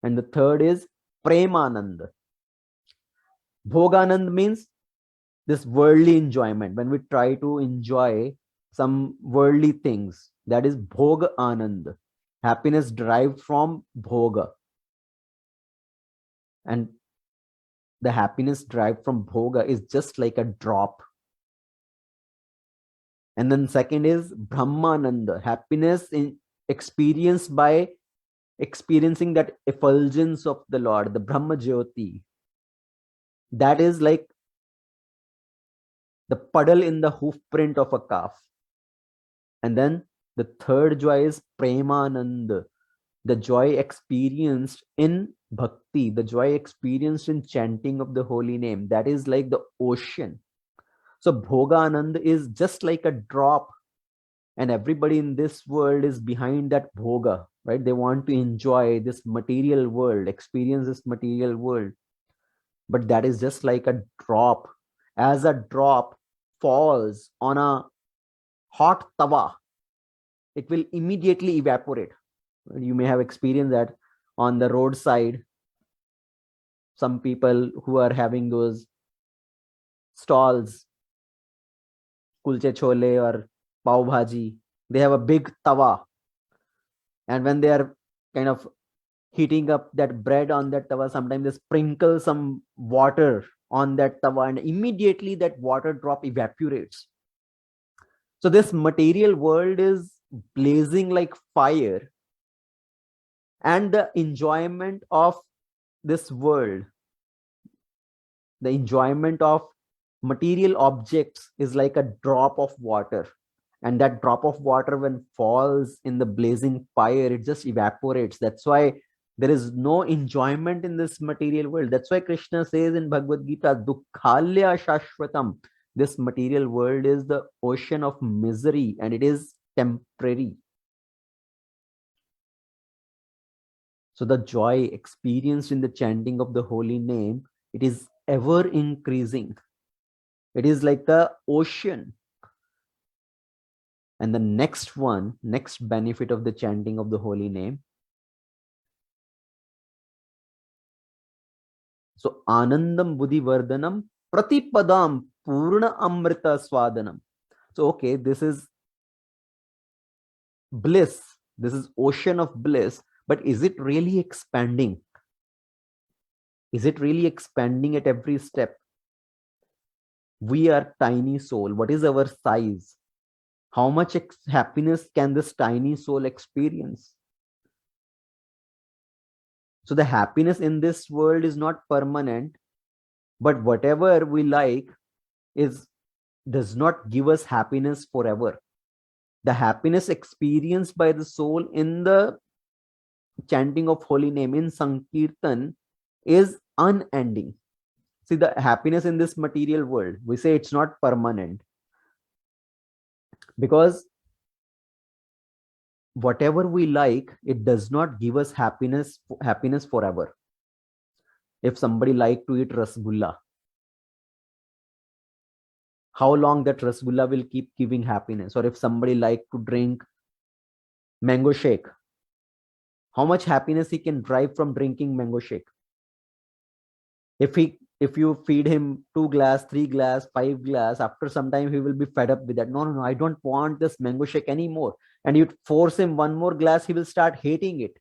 And the third is Premanand. Bhoganand means this worldly enjoyment. When we try to enjoy some worldly things, that is Bhoga Anand. Happiness derived from Bhoga. And the happiness derived from Bhoga is just like a drop. And then second is Brahmananda, happiness experienced by experiencing that effulgence of the Lord, the Brahma Jyoti. That is like the puddle in the hoof print of a calf. And then the third joy is Premananda, the joy experienced in bhakti, the joy experienced in chanting of the holy name. That is like the ocean. So Bhoganand is just like a drop, and everybody in this world is behind that bhoga, right? They want to enjoy this material world, experience this material world, but that is just like a drop. As a drop falls on a hot tawa, it will immediately evaporate. You may have experienced that on the roadside. Some people who are having those stalls, kulche chole or pav bhaji, they have a big tawa, and when they are kind of heating up that bread on that tawa, sometimes they sprinkle some water on that tawa, and immediately that water drop evaporates. So this material world is blazing like fire, and the enjoyment of this world, the enjoyment of material objects, is like a drop of water. And that drop of water, when falls in the blazing fire, it just evaporates. That's why there is no enjoyment in this material world. That's why Krishna says in Bhagavad Gita, Dukkhalya Shashvatam. This material world is the ocean of misery, and it is temporary. So the joy experienced in the chanting of the holy name, it is ever increasing. It is like the ocean. And the next benefit of the chanting of the holy name. So Anandam Buddhi Vardhanam Pratipadam Purna Amrita Swadanam. So okay, this is bliss. This is ocean of bliss. But is it really expanding? Is it really expanding at every step? We are tiny soul. What is our size? How much happiness can this tiny soul experience? So the happiness in this world is not permanent, but whatever we like does not give us happiness forever. The happiness experienced by the soul in the chanting of holy name, in Sankirtan, is unending. See, the happiness in this material world, we say it's not permanent, because whatever we like, it does not give us happiness forever. If somebody like to eat rasgulla, how long that rasgulla will keep giving happiness? Or if somebody like to drink mango shake, how much happiness he can derive from drinking mango shake? If you feed him 2 glass, 3 glass, 5 glass, after some time he will be fed up with that. No, I don't want this mango shake anymore. And you force him one more glass, he will start hating it.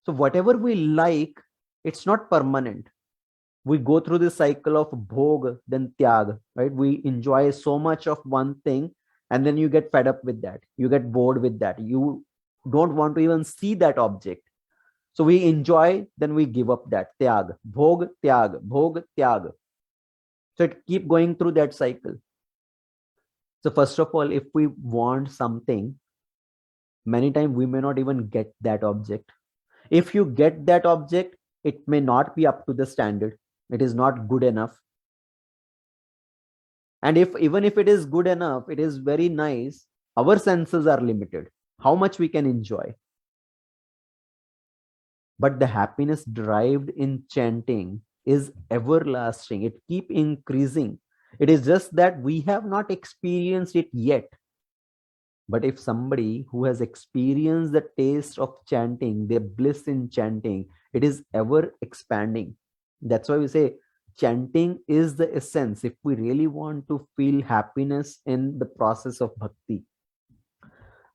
So whatever we like, it's not permanent. We go through this cycle of bhog, then tyag, right? We enjoy so much of one thing, and then you get fed up with that. You get bored with that. You don't want to even see that object. So we enjoy, then we give up that. Tyag, bhog, tyag, bhog, tyag. So it keep going through that cycle. So first of all, if we want something, many times we may not even get that object. If you get that object, it may not be up to the standard. It is not good enough. And if even if it is good enough, it is very nice, our senses are limited, how much we can enjoy. But the happiness derived in chanting is everlasting. It keep increasing. It is just that we have not experienced it yet. But if somebody who has experienced the taste of chanting, their bliss in chanting, it is ever expanding. That's why we say chanting is the essence if we really want to feel happiness in the process of bhakti.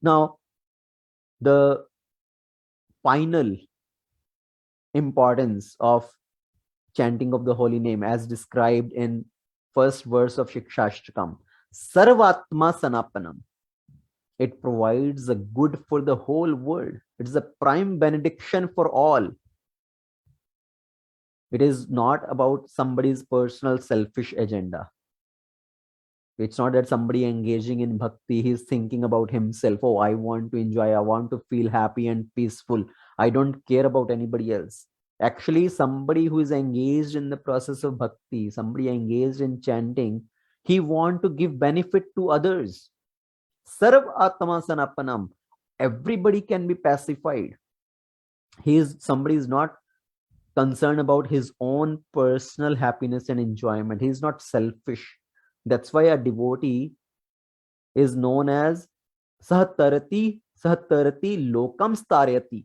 Now, the final importance of chanting of the holy name as described in first verse of Shastra, Sarvatma Sanapanam. It provides a good for the whole world. It is a prime benediction for all. It is not about somebody's personal selfish agenda. It's not that somebody engaging in bhakti, he's thinking about himself. Oh, I want to enjoy. I want to feel happy and peaceful. I don't care about anybody else. Actually, somebody who is engaged in the process of bhakti, somebody engaged in chanting, he want to give benefit to others. Sarv Atma Sanapanam. Everybody can be pacified. Somebody is not concerned about his own personal happiness and enjoyment. He is not selfish. That's why a devotee is known as Sahatarati Lokam Staryati.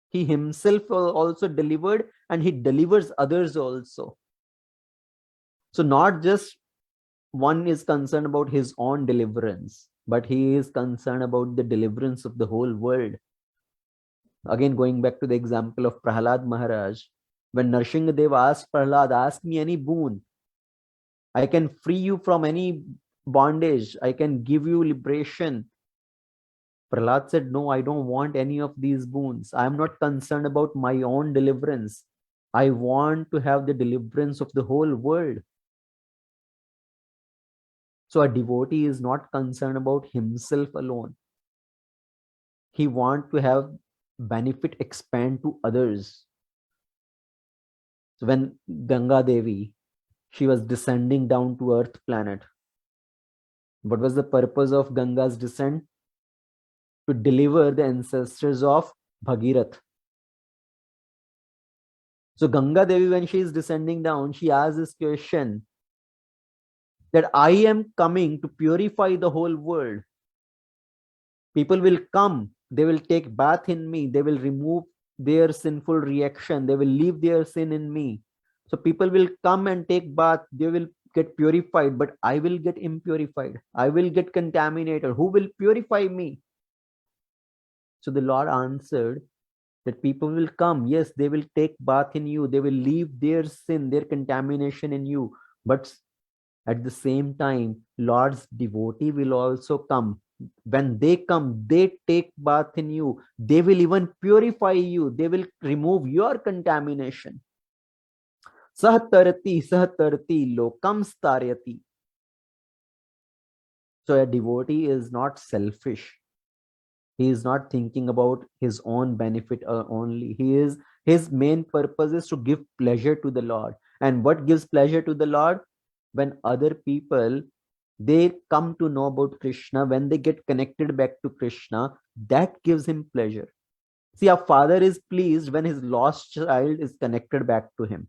He himself also delivered and he delivers others also. So not just one is concerned about his own deliverance, but he is concerned about the deliverance of the whole world. Again, going back to the example of Prahlad Maharaj, when Narsingadev asked Prahlad, ask me any boon. I can free you from any bondage. I can give you liberation. Prahlad said, no, I don't want any of these boons. I am not concerned about my own deliverance. I want to have the deliverance of the whole world. So a devotee is not concerned about himself alone. He wants to have benefit expand to others. So when Ganga Devi, she was descending down to earth planet, what was the purpose of Ganga's descent? To deliver the ancestors of Bhagirath. So Ganga Devi, when she is descending down, she asks this question that I am coming to purify the whole world. People will come, they will take bath in me, they will remove their sinful reaction, they will leave their sin in me. So people will come and take bath, they will get purified, but I will get impurified. I will get contaminated. Who will purify me? So the Lord answered that people will come. Yes, they will take bath in you. They will leave their sin, their contamination in you. But at the same time, Lord's devotee will also come. When they come, they take bath in you. They will even purify you. They will remove your contamination. Sahatarati, sahatarati, lokam staryati. So a devotee is not selfish. He is not thinking about his own benefit only. His main purpose is to give pleasure to the Lord. And what gives pleasure to the Lord? When other people, they come to know about Krishna, when they get connected back to Krishna, that gives him pleasure. See, a father is pleased when his lost child is connected back to him.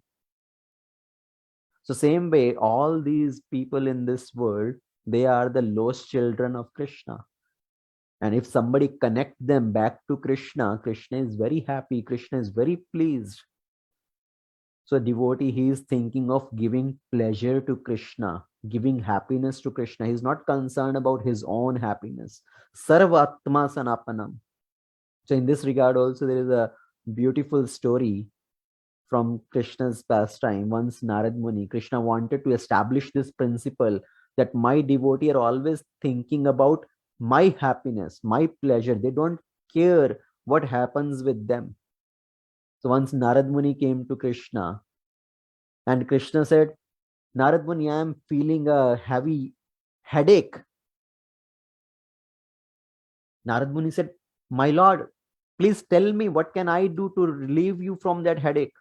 So same way, all these people in this world, they are the lost children of Krishna. And if somebody connect them back to Krishna, Krishna is very happy. Krishna is very pleased. So devotee, he is thinking of giving pleasure to Krishna, giving happiness to Krishna. He is not concerned about his own happiness. Sarvatma Sanapanam. So in this regard also, there is a beautiful story from Krishna's pastime. Once Narad Muni, Krishna wanted to establish this principle that my devotee are always thinking about my happiness, my pleasure. They don't care what happens with them. So once Narad Muni came to Krishna, and Krishna said, Narad Muni, I am feeling a heavy headache. Narad Muni said, my lord, please tell me, what can I do to relieve you from that headache?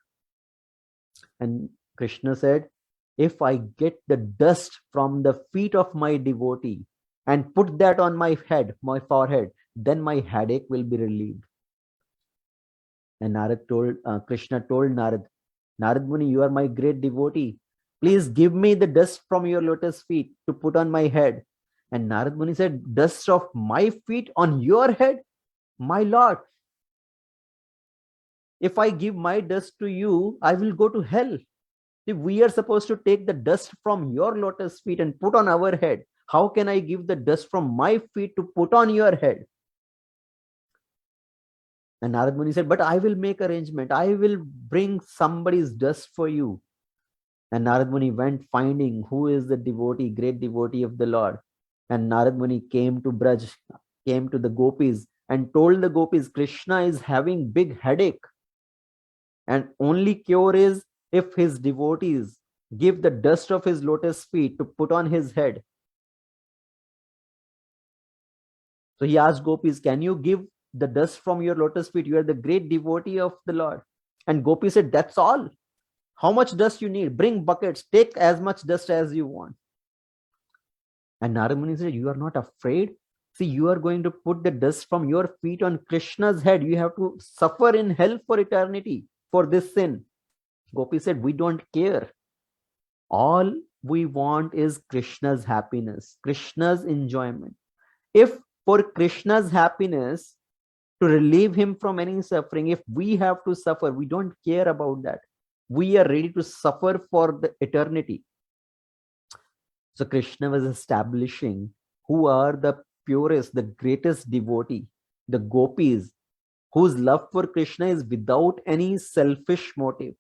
And Krishna said, if I get the dust from the feet of my devotee and put that on my head, my forehead, then my headache will be relieved. And Krishna told Narad, Narad Muni, you are my great devotee. Please give me the dust from your lotus feet to put on my head. And Narad Muni said, dust of my feet on your head? My lord, if I give my dust to you, I will go to hell. If we are supposed to take the dust from your lotus feet and put on our head, how can I give the dust from my feet to put on your head? And Narad Muni said, but I will make arrangement. I will bring somebody's dust for you. And Narad Muni went finding who is the devotee, great devotee of the Lord. And Narad Muni came to Braj, came to the gopis and told the gopis, Krishna is having big headache. And only cure is if his devotees give the dust of his lotus feet to put on his head. So he asked gopis, can you give the dust from your lotus feet? You are the great devotee of the Lord. And Gopi said, that's all. How much dust you need? Bring buckets. Take as much dust as you want. And Narad Muni said, you are not afraid? See, you are going to put the dust from your feet on Krishna's head. You have to suffer in hell for eternity for this sin. Gopi said, we don't care. All we want is Krishna's happiness, Krishna's enjoyment. If for Krishna's happiness, to relieve him from any suffering, if we have to suffer, we don't care about that. We are ready to suffer for the eternity. So Krishna was establishing who are the purest, the greatest devotee, the gopis, whose love for Krishna is without any selfish motive.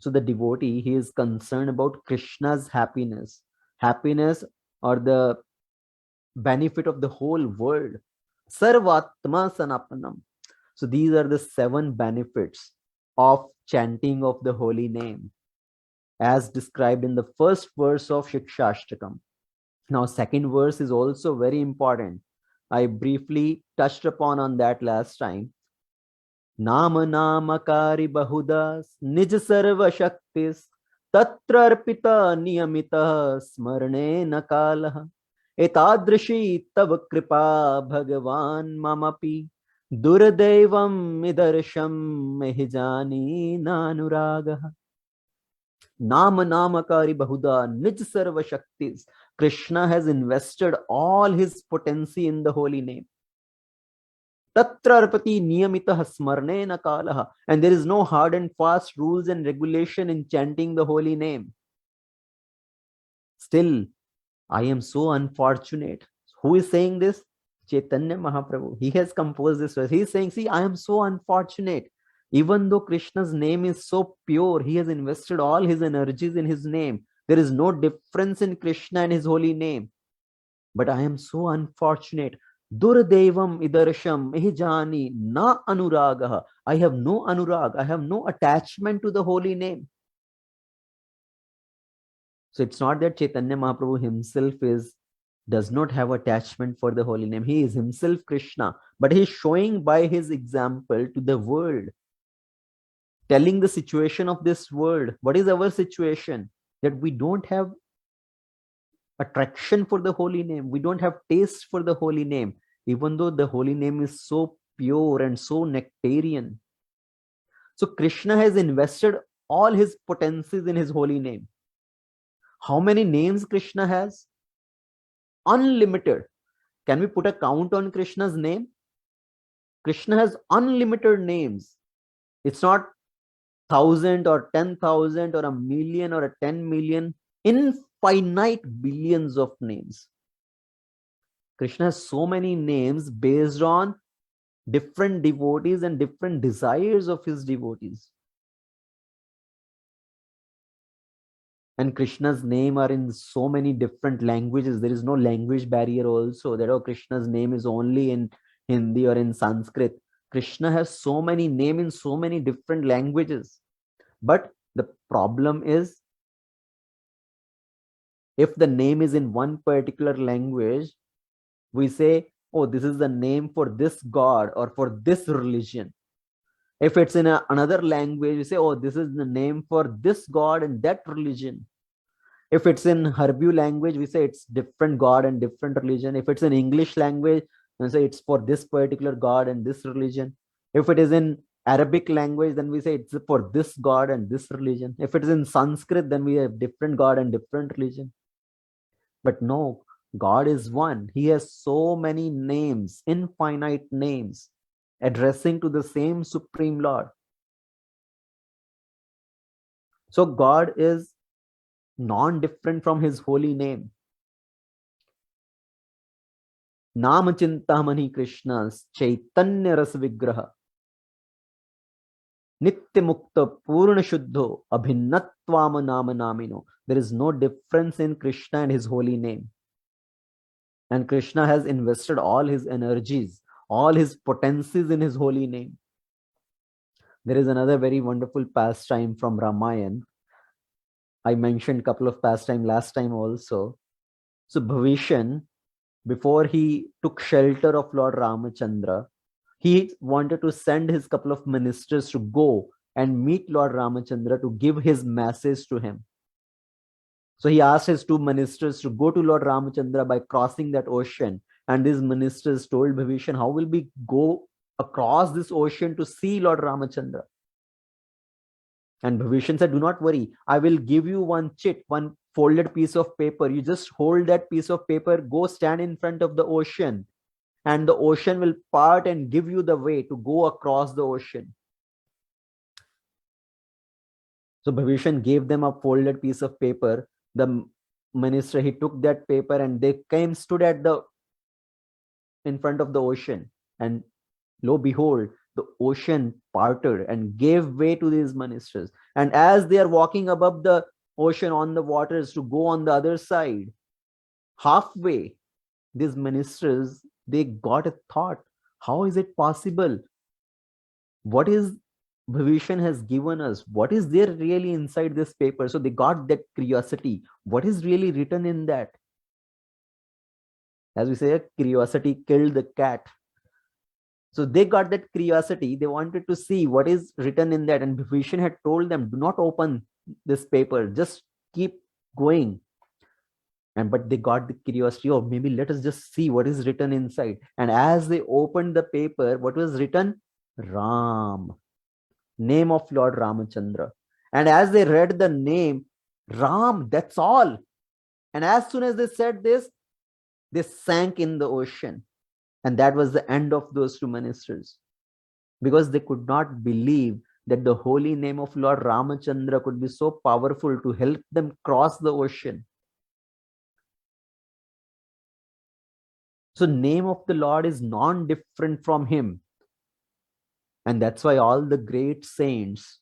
So the devotee, he is concerned about Krishna's happiness, or the benefit of the whole world. Sarvatma Sanapanam. So these are the 7 benefits of chanting of the holy name, as described in the first verse of Shikshashtakam. Now, second verse is also very important. I briefly touched upon on that last time. नाम नामकारी बहुदास निज सर्व शक्तिस तत्र अर्पिता नियमितः स्मरणे न कालः एतादृशी तव कृपा भगवान ममपि दुर्दैवम इदर्शम महि जानी नानुरागः. Nam Namakari Bahuda Nij Sarva Shaktis. Krishna has invested all his potency in the holy name. Tatrarpati Niyamita Smarnena Kalaha. And there is no hard and fast rules and regulation in chanting the holy name. Still, I am so unfortunate. Who is saying this? Chaitanya Mahaprabhu. He has composed this verse. He is saying, see, I am so unfortunate. Even though Krishna's name is so pure, he has invested all his energies in his name. There is no difference in Krishna and his holy name. But I am so unfortunate. Durdevam idarsham ehijani na anuragaha. I have no anurag. I have no attachment to the holy name. So it's not that Chaitanya Mahaprabhu himself does not have attachment for the holy name. He is himself Krishna, but he is showing by his example to the world, telling the situation of this world. What is our situation? That we don't have attraction for the holy name. We don't have taste for the holy name, even though the holy name is so pure and so nectarian. So Krishna has invested all his potencies in his holy name. How many names Krishna has? Unlimited. Can we put a count on Krishna's name? Krishna has unlimited names. It's not 1,000 or 10,000 or a million or a 10 million. Infinite billions of names. Krishna has so many names based on different devotees and different desires of his devotees. And Krishna's name are in so many different languages. There is no language barrier also that, oh, Krishna's name is only in Hindi or in Sanskrit. Krishna has so many names in so many different languages. But the problem is, if the name is in one particular language, we say, oh, this is the name for this god or for this religion. If it's in another language, we say, oh, this is the name for this god and that religion. If it's in Harbu language, we say it's different god and different religion. If it's in English language, we say it's for this particular god and this religion. If it is in Arabic language, then we say it's for this god and this religion. If it is in Sanskrit, then we have different god and different religion. But no, God is one. He has so many names, infinite names, addressing to the same Supreme Lord. So God is non-different from his holy name. Nam Chintamani Krishna's Chaitanya Ras Vigraha Nitya Mukta Purna Shuddho Abhinnatvama Nama Namino. There is no difference in Krishna and his holy name. And Krishna has invested all his energies, all his potencies in his holy name. There is another very wonderful pastime from Ramayana. I mentioned a couple of pastime last time also. So Bhavishan, before he took shelter of Lord Ramachandra, he wanted to send his couple of ministers to go and meet Lord Ramachandra to give his message to him. So he asked his two ministers to go to Lord Ramachandra by crossing that ocean. And these ministers told Bhavishan, how will we go across this ocean to see Lord Ramachandra? And Bhavishan said, do not worry. I will give you one chit, one folded piece of paper. You just hold that piece of paper, go stand in front of the ocean, and the ocean will part and give you the way to go across the ocean. So Bhavishan gave them a folded piece of paper. The minister, he took that paper and they came, stood in front of the ocean. And lo behold, the ocean parted and gave way to these ministers. And as they are walking above the ocean on the waters to go on the other side, halfway, these ministers, they got a thought. How is it possible? What is Bhavishan has given us? What is there really inside this paper? So they got that curiosity. What is really written in that? As we say, curiosity killed the cat. So they got that curiosity. They wanted to see what is written in that. And Bhavishan had told them, do not open this paper. Just keep going. But they got the curiosity, oh, maybe let us just see what is written inside. And as they opened the paper, what was written? Ram, name of Lord Ramachandra. And as they read the name, Ram, that's all. And as soon as they said this, they sank in the ocean. And that was the end of those two ministers. Because they could not believe that the holy name of Lord Ramachandra could be so powerful to help them cross the ocean. So name of the Lord is non-different from him. And that's why all the great saints,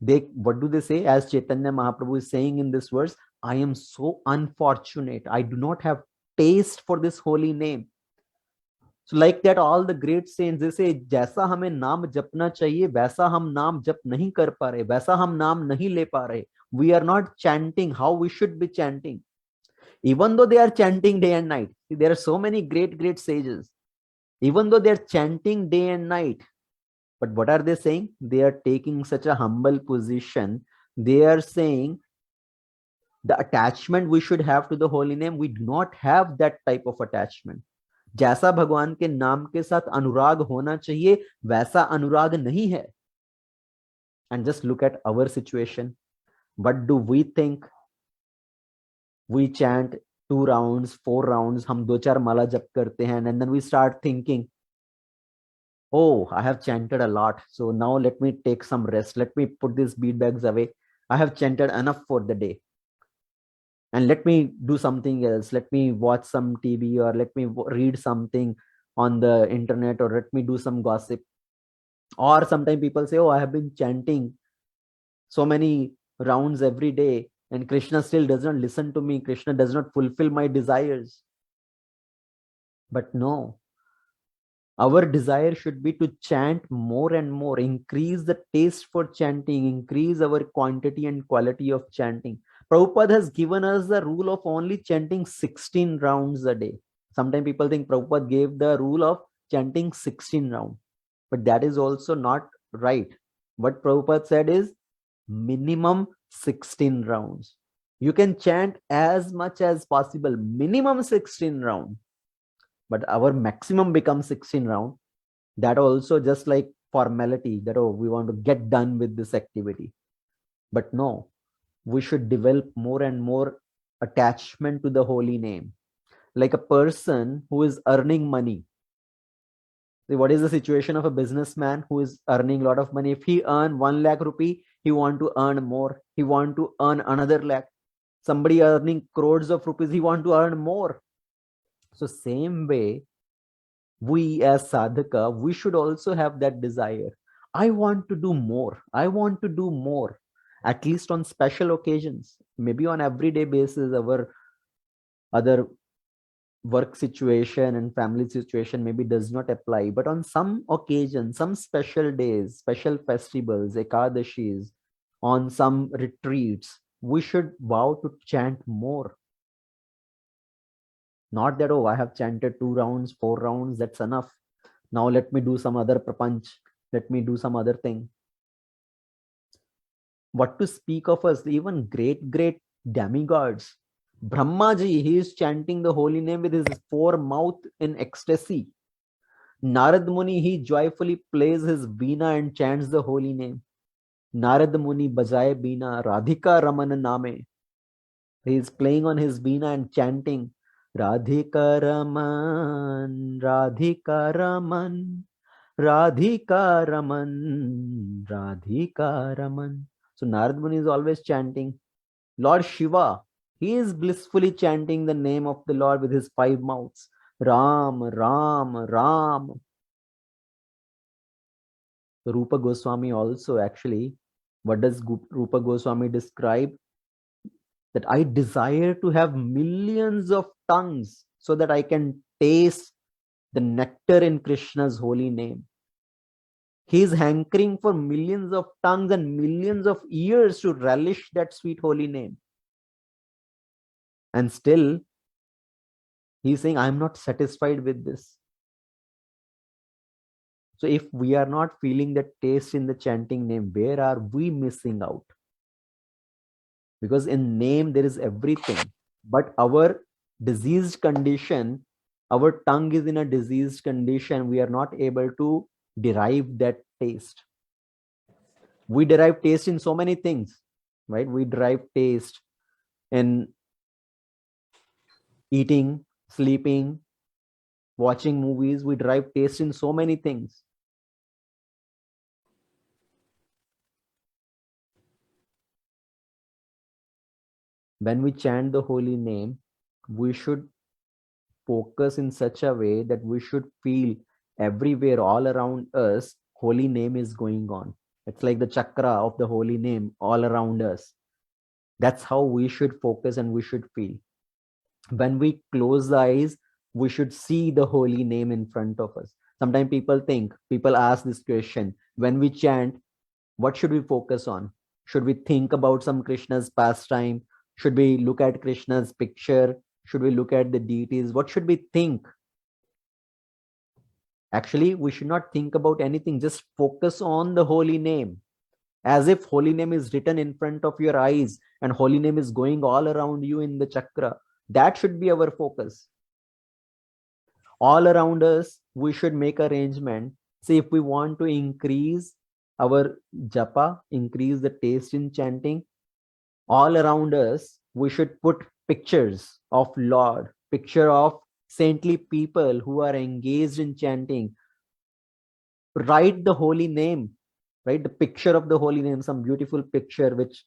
what do they say? As Chaitanya Mahaprabhu is saying in this verse, I am so unfortunate. I do not have taste for this holy name. So like that, all the great saints, they say, जैसा हमें नाम जपना चाहिए, वैसा हम नाम जप नहीं कर पा रहे, वैसा हम नाम नहीं ले पा रहे. We are not chanting how we should be chanting. Even though they are chanting day and night. See, there are so many great sages. Even though they are chanting day and night, but what are they saying? They are taking such a humble position. They are saying the attachment we should have to the holy name, we do not have that type of attachment. जैसा भगवान के नाम के साथ अनुराग होना चाहिए, वैसा अनुराग नहीं है. And just look at our situation. What do we think? We chant 2 rounds, 4 rounds, हम 2-4 माला जप करते हैं, and then we start thinking, oh, I have chanted a lot, so now let me take some rest. Let me put these bead bags away. I have chanted enough for the day. And let me do something else. Let me watch some TV or let me read something. on the internet, or let me do some gossip. Or sometimes people say, oh, I have been chanting so many rounds every day and Krishna still does not listen to me. Krishna does not fulfill my desires. But no, our desire should be to chant more and more, increase the taste for chanting, increase our quantity and quality of chanting. Prabhupada has given us the rule of only chanting 16 rounds a day. Sometimes people think Prabhupada gave the rule of chanting 16 rounds, but that is also not right. What Prabhupada said is minimum 16 rounds. You can chant as much as possible, minimum 16 rounds, but our maximum becomes 16 round. That also just like formality, that oh, we want to get done with this activity. But no, we should develop more and more attachment to the holy name. Like a person who is earning money. See, what is the situation of a businessman who is earning a lot of money? If he earn 1 lakh rupee, he want to earn more. He want to earn another lakh. Somebody earning crores of rupees, he want to earn more. So same way, we as sadhaka, we should also have that desire. I want to do more. I want to do more, at least on special occasions. Maybe on everyday basis, our other work situation and family situation maybe does not apply, but on some occasion, some special days, special festivals, ekadashis, on some retreats, we should vow to chant more. Not that, oh, I have chanted 2 rounds, 4 rounds, that's enough. Now let me do some other prapanch. Let me do some other thing. What to speak of us, even great demigods. Brahmaji, he is chanting the holy name with his 4 mouth in ecstasy. Narad Muni, he joyfully plays his veena and chants the holy name. Narad Muni bajaye veena, Radhika Raman Name. He is playing on his veena and chanting Radhika Raman, Radhika Raman, Radhika Raman, Radhika Raman. So Narad Muni is always chanting. Lord Shiva, he is blissfully chanting the name of the Lord with his 5 mouths. Ram, Ram, Ram. Rupa Goswami also actually, what does Rupa Goswami describe? That I desire to have millions of tongues so that I can taste the nectar in Krishna's holy name. He is hankering for millions of tongues and millions of years to relish that sweet holy name. And still, he's saying, I'm not satisfied with this. So if we are not feeling the taste in the chanting name, where are we missing out? Because in name, there is everything. But our diseased condition, our tongue is in a diseased condition. We are not able to derive that taste. We derive taste in so many things, right? We derive taste in eating, sleeping, watching movies. We derive taste in so many things. When we chant the holy name, we should focus in such a way that we should feel everywhere, all around us, holy name is going on. It's like the chakra of the holy name all around us. That's how we should focus and we should feel. When we close the eyes, we should see the holy name in front of us. Sometimes people ask this question, when we chant, what should we focus on? Should we think about some Krishna's pastime? Should we look at Krishna's picture? Should we look at the deities? What should we think? Actually, we should not think about anything. Just focus on the holy name. As if holy name is written in front of your eyes and holy name is going all around you in the chakra. That should be our focus. All around us, we should make arrangement. See, if we want to increase our japa, increase the taste in chanting, all around us, we should put pictures of Lord, picture of saintly people who are engaged in chanting. Write the holy name, right? The picture of the holy name, some beautiful picture which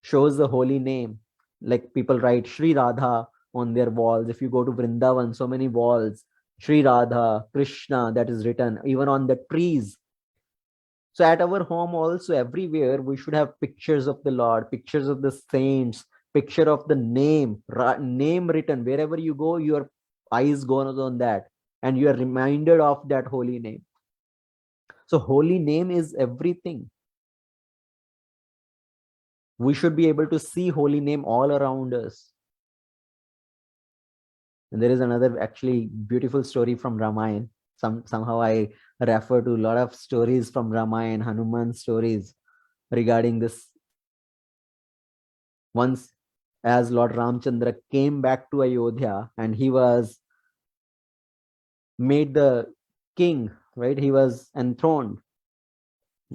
shows the holy name. Like people write Sri Radha on their walls. If you go to Vrindavan, so many walls, Shri Radha, Krishna, that is written even on the trees. So at our home also, everywhere, we should have pictures of the Lord, pictures of the saints, picture of the name written. Wherever you go, your eyes go on that, and you are reminded of that holy name. So holy name is everything. We should be able to see holy name all around us. And there is another actually beautiful story from Ramayana. Somehow I refer to a lot of stories from Ramayana, Hanuman stories regarding this. Once, as Lord Ramchandra came back to Ayodhya and he was made the king, right? He was enthroned.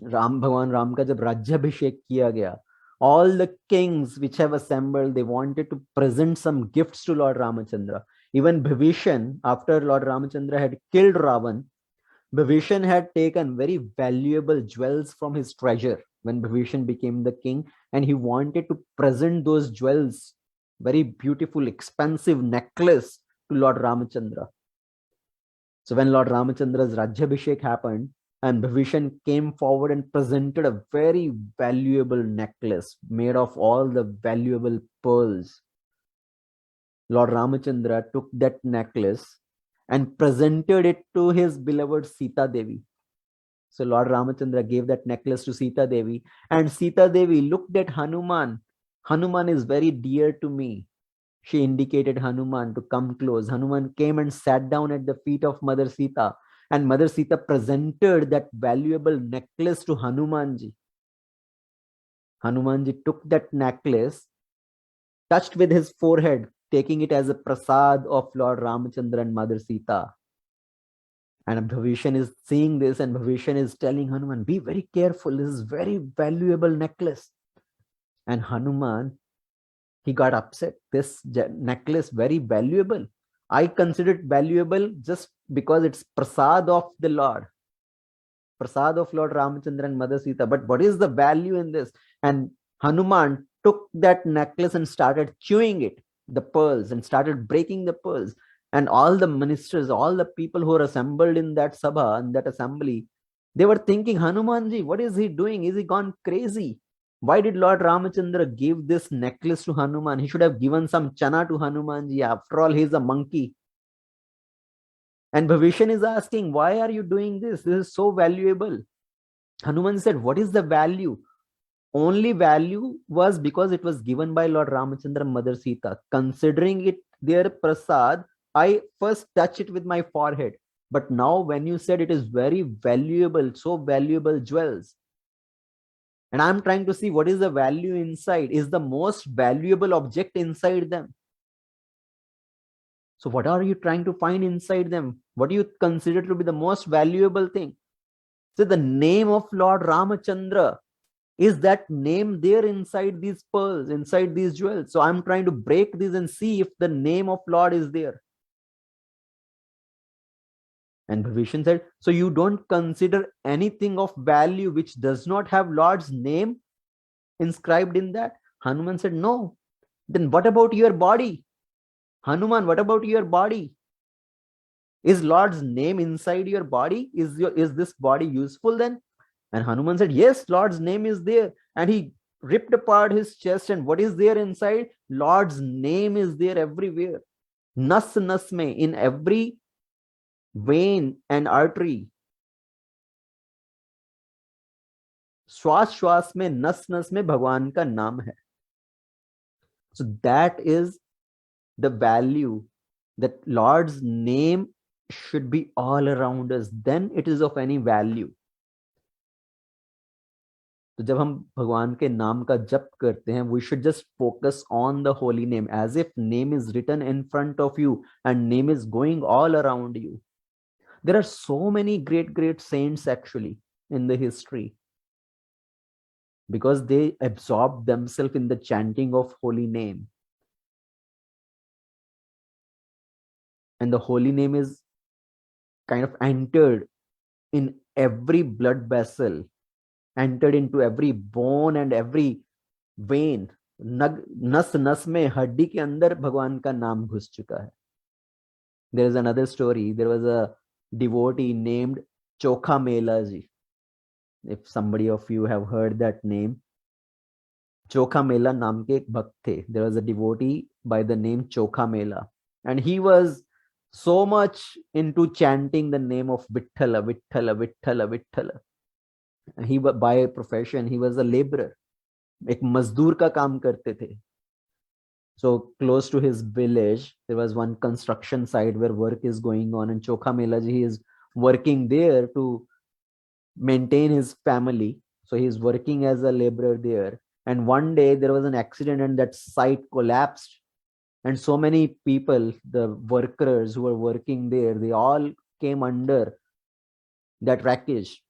Bhagwan Ram का जब राज्याभिषेक किया गया, all the kings which have assembled, they wanted to present some gifts to Lord Ramachandra. Even Bhivishan, after Lord Ramachandra had killed Ravan, Bhivishan had taken very valuable jewels from his treasure when Bhivishan became the king, and he wanted to present those jewels, very beautiful, expensive necklace, to Lord Ramachandra. So when Lord Ramachandra's Rajyabhishek happened, and Bhivishan came forward and presented a very valuable necklace made of all the valuable pearls. Lord Ramachandra took that necklace and presented it to his beloved Sita Devi. So Lord Ramachandra gave that necklace to Sita Devi, and Sita Devi looked at Hanuman. Hanuman is very dear to me. She indicated Hanuman to come close. Hanuman came and sat down at the feet of Mother Sita, and Mother Sita presented that valuable necklace to Hanumanji. Hanumanji took that necklace, touched with his forehead, taking it as a prasad of Lord Ramachandra and Mother Sita. And Bhavishan is seeing this, and Bhavishan is telling Hanuman, be very careful, this is very valuable necklace. And Hanuman, he got upset. This necklace, very valuable. I consider it valuable just because it's prasad of the Lord. Prasad of Lord Ramachandra and Mother Sita. But what is the value in this? And Hanuman took that necklace and started chewing it, the pearls, and started breaking the pearls. And all the ministers, all the people who are assembled in that sabha, in that assembly, they were thinking, Hanumanji, what is he doing? Is he gone crazy? Why did Lord Ramachandra give this necklace to Hanuman? He should have given some chana to Hanumanji. After all, he's a monkey. And Bhavishan is asking, why are you doing this? This is so valuable. Hanuman said, what is the value? Only value was because it was given by Lord Ramachandra and Mother Sita. Considering it their prasad, I first touch it with my forehead. But now when you said it is very valuable, so valuable jewels, and I'm trying to see what is the value inside, is the most valuable object inside them. So what are you trying to find inside them? What do you consider to be the most valuable thing? So the name of Lord Ramachandra, is that name there inside these pearls, inside these jewels? So I'm trying to break this and see if the name of Lord is there. And Bhavishan said, so you don't consider anything of value which does not have Lord's name inscribed in that? Hanuman said, no. Then what about your body? Hanuman, what about your body? Is Lord's name inside your body? Is this body useful then? And Hanuman said, yes, Lord's name is there. And he ripped apart his chest, and what is there inside? Lord's name is there everywhere. Nas nas mein, in every vein and artery. श्वास श्वास में, नस नस में भगवान का नाम है. So that is the value, that Lord's name should be all around us. Then it is of any value. तो जब हम भगवान के नाम का जप करते हैं, we should just focus on the holy name, as if name is written in front of you and name is going all around you. There are so many great saints actually in the history, because they absorbed themselves in the chanting of holy name. And the holy name is kind of entered in every blood vessel, entered into every bone and every vein. नस नस में, हड्डी के अंदर भगवान का नाम घुस चुका है. There is another story. There was a devotee named Chokha Melaji. If somebody of you have heard that name, Chokha Mela नाम के एक भक्त थे. There was a devotee by the name Chokha Mela, and he was so much into chanting the name of Vitthala, Vitthala, Vitthala, Vitthala. He by profession he was a laborer. एक मजदूर का काम करते थे. So close to his village, there was one construction site where work is going on, and Chokha Melaji is working there to maintain his family. So he's working as a laborer there. And one day there was an accident and that site collapsed. And so many people, the workers who were working there, they all came under that wreckage.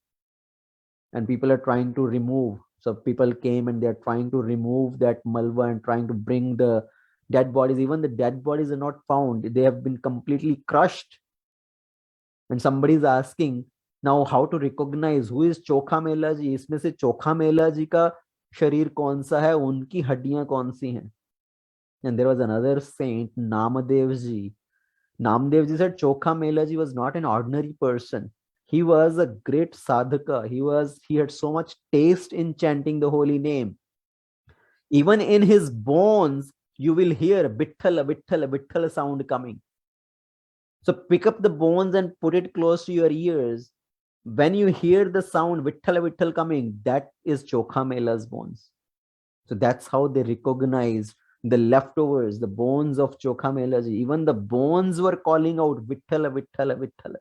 And people are trying to remove. So people came and they're trying to remove that malva and trying to bring the dead bodies. Even the dead bodies are not found. They have been completely crushed. And somebody is asking, now how to recognize who is चोखा मेला जी. इसमें से चोखा मेला जी का शरीर कौन सा है, उनकी हड्डियां कौन सी हैं. And there was another saint, Namadev ji. Namadev ji said Chokha Mela ji was not an ordinary person. He was a great sadhaka. He had so much taste in chanting the holy name. Even in his bones, you will hear Vitthala, Vitthala, Vitthala sound coming. So pick up the bones and put it close to your ears. When you hear the sound Vitthala, Vitthala coming, that is Chokha Mela's bones. So that's how they recognized the leftovers, the bones of Chokha Melaji. Even the bones were calling out Vitthala, Vitthala, Vitthala.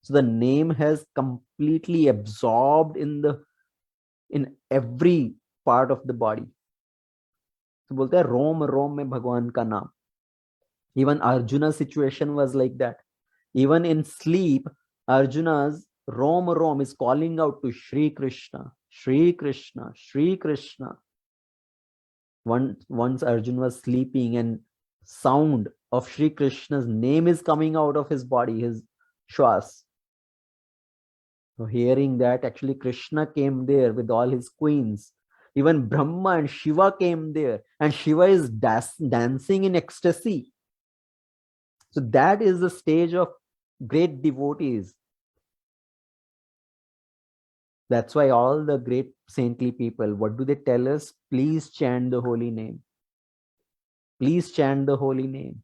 So the name has completely absorbed in every part of the body. So बोलते हैं रोम रोम में भगवान का नाम. Even Arjuna's situation was like that. Even in sleep, Arjuna's rom is calling out to Shri Krishna, Shri Krishna, Shri Krishna. Once Arjuna was sleeping and sound of Shri Krishna's name is coming out of his body, his shwas. So hearing that, actually Krishna came there with all his queens. Even Brahma and Shiva came there, and Shiva is dancing in ecstasy. So that is the stage of great devotees. That's why all the great saintly people, what do they tell us? Please chant the holy name. Please chant the holy name.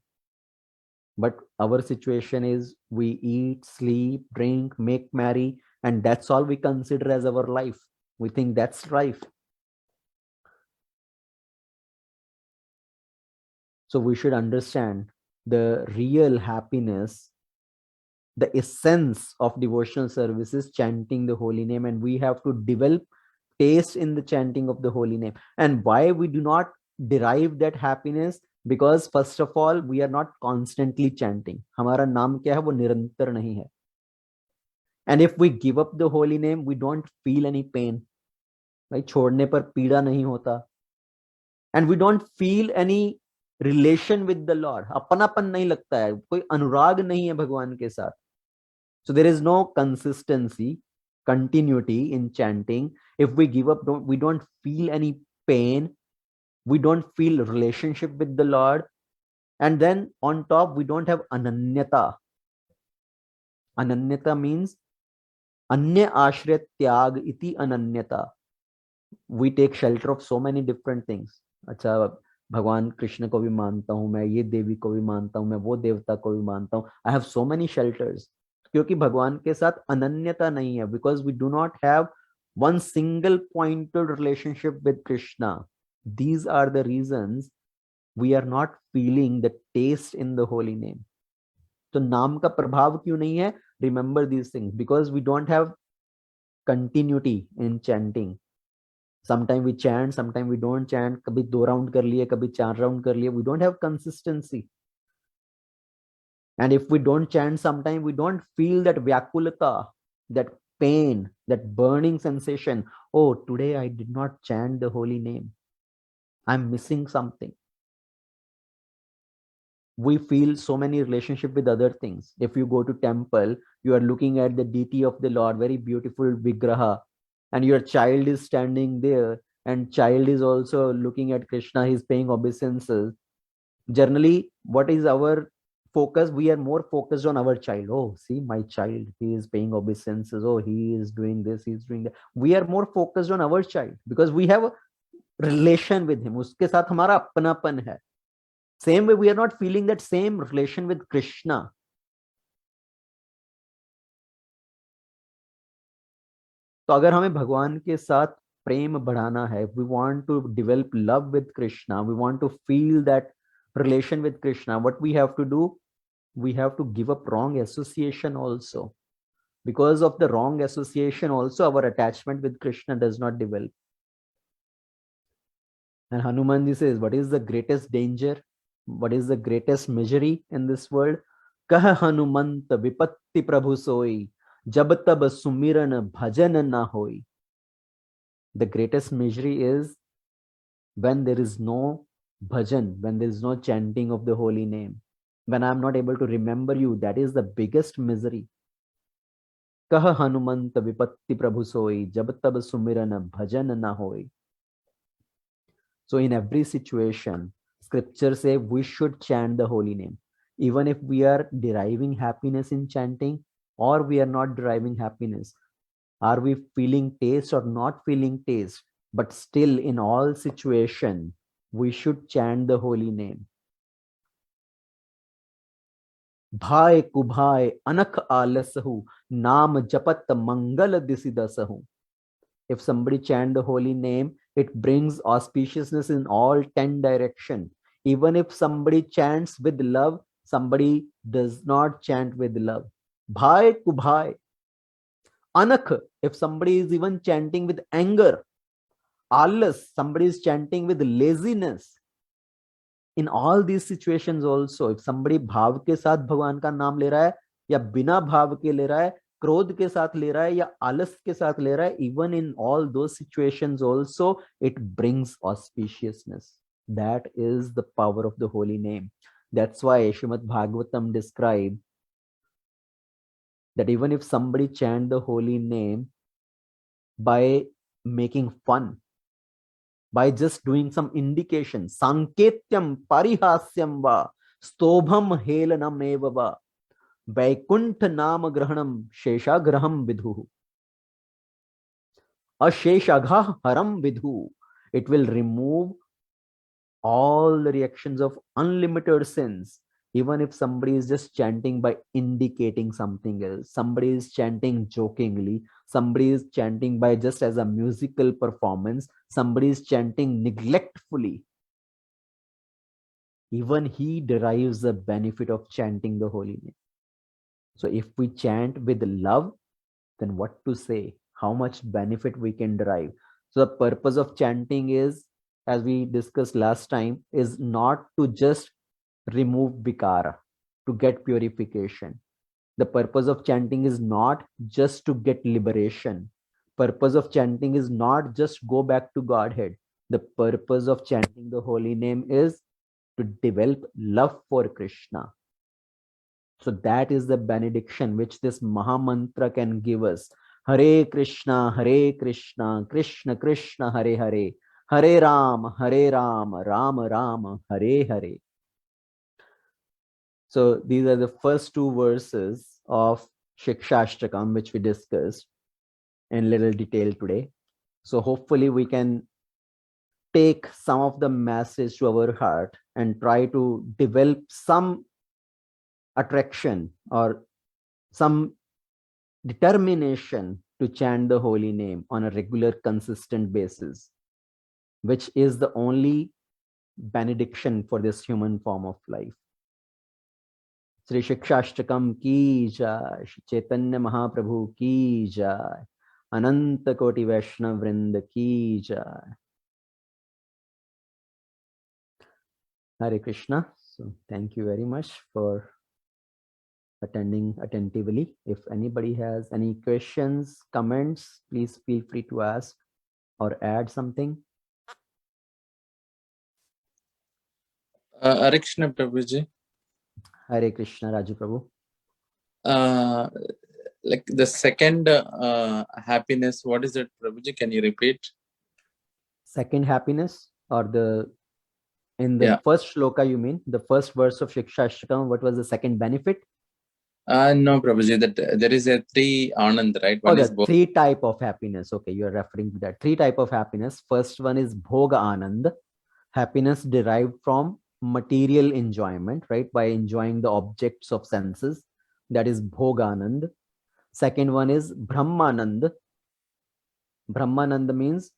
But our situation is we eat, sleep, drink, make merry, and that's all we consider as our life. We think that's life. So we should understand the real happiness, the essence of devotional service is chanting the holy name, and we have to develop taste in the chanting of the holy name. And why we do not derive that happiness? Because first of all, we are not constantly chanting. हमारा नाम क्या है, वो निरंतर नहीं है. And if we give up the holy name, we don't feel any pain. भाई छोड़ने पर पीड़ा नहीं होता. And we don't feel any relation with the Lord. अपनापन नहीं लगता है, कोई अनुराग नहीं है भगवान के साथ. So there is no consistency, continuity in chanting. If we give up, we don't feel any pain. We don't feel relationship with the Lord. And then on top, we don't have ananyata. Ananyata means anya ashray tyag iti ananyata. We take shelter of so many different things. अच्छा भगवान कृष्ण को भी मानता हूं मैं, ये देवी को भी मानता हूं मैं, वो देवता को भी मानता हूं. I have so many shelters. क्योंकि भगवान के साथ अनन्यता नहीं है. Because we do not have one single pointed relationship with Krishna. These are the reasons we are not feeling the taste in the holy name. तो नाम का प्रभाव क्यों नहीं है? Remember these things. Because we don't have continuity in chanting. Sometimes we chant, sometimes we don't chant. कभी 2 round कर लिए, कभी 4 round कर लिए. We don't have consistency. And if we don't chant, sometimes we don't feel that vyakulata, that pain, that burning sensation. Oh, today I did not chant the holy name. I'm missing something. We feel so many relationship with other things. If you go to temple, you are looking at the deity of the Lord, very beautiful vigraha, and your child is standing there, and child is also looking at Krishna. He's paying obeisances. Generally, what is our focused, we are more focused on our child. Oh, see, my child, he is paying obeisances. Oh, he is doing this, he is doing that. We are more focused on our child because we have a relation with him. Uske साथ हमारा अपनापन है. Same way, we are not feeling that same relation with Krishna. तो अगर हमें भगवान के साथ प्रेम बढ़ाना है, we want to develop love with Krishna, we want to feel that relation with Krishna, what we have to do, we have to give up wrong association also. Because of the wrong association also, our attachment with Krishna does not develop. And Hanumanji says, what is the greatest danger? What is the greatest misery in this world? Kah Hanumant vipatti prabhu soi, jab tab sumiran bhajan na hoi. The greatest misery is when there is no bhajan, when there is no chanting of the holy name, when I am not able to remember you. That is the biggest misery. Kah Hanumant vipatti prabhu soi, jab tab sumiran bhajan na hoi. So in every situation, scripture say we should chant the holy name. Even if we are deriving happiness in chanting or we are not deriving happiness, are we feeling taste or not feeling taste? But still in all situation, we should chant the holy name. Bhai kubhai anak alasahu naam japat mangal disidasahu. If somebody chant the holy name, it brings auspiciousness in all 10 directions. Even if somebody chants with love, somebody does not chant with love. Bhai ku bhai. Anak, if somebody is even chanting with anger. Alas, somebody is chanting with laziness. In all these situations also, if somebody भाव के साथ भगवान का नाम ले रहा है या बिना भाव के ले रहा है, क्रोध के साथ ले रहा है या आलस के साथ ले रहा है, even in all those situations also, it brings auspiciousness. That is the power of the holy name. That's why Srimad Bhagavatam described that even if somebody chant the holy name by making fun, by just doing some indication, sanketyam parihasyam va stobham helanam eva va vaikuntha nama grahanam sheshagraham vidhu asheshagha haram vidhu. It will remove all the reactions of unlimited sins. Even if somebody is just chanting by indicating something else, somebody is chanting jokingly, somebody is chanting by just as a musical performance, somebody is chanting neglectfully, even he derives the benefit of chanting the holy name. So if we chant with love, then what to say? How much benefit we can derive? So the purpose of chanting is, as we discussed last time, is not to just remove vikara, to get purification. The purpose of chanting is not just to get liberation. Purpose of chanting is not just go back to Godhead. The purpose of chanting the holy name is to develop love for Krishna. So that is the benediction which this Maha Mantra can give us. Hare Krishna, Krishna Krishna, Hare Hare, Hare Ram, Ram Ram, Hare Hare. So these are the first two verses of Shikshashtakam, which we discussed in little detail today. So hopefully we can take some of the message to our heart and try to develop some attraction or some determination to chant the holy name on a regular, consistent basis, which is the only benediction for this human form of life. Sri Shikshashtakam ki jai, Shri Chaitanya Mahaprabhu ki jai, Ananta Koti Vaishnav Vrinda ki jai. Hare Krishna. So thank you very much for attending attentively. If anybody has any questions, comments, please feel free to ask or add something. Hare Krishna Prabhuji. Hare Krishna, Raju Prabhu. Like the second happiness, what is it, Prabhuji? Can you repeat? Second happiness or the In the first shloka, you mean the first verse of Shikshashtakam, what was the second benefit? No, Prabhuji, that there is a 3 Anand, right? One is 3 type of happiness. Okay, you are referring to that. 3 type of happiness. First one is Bhoga Anand, happiness derived from material enjoyment, right? By enjoying the objects of senses. That is Bhoga Anand. Second one is Brahmanand. Brahmanand means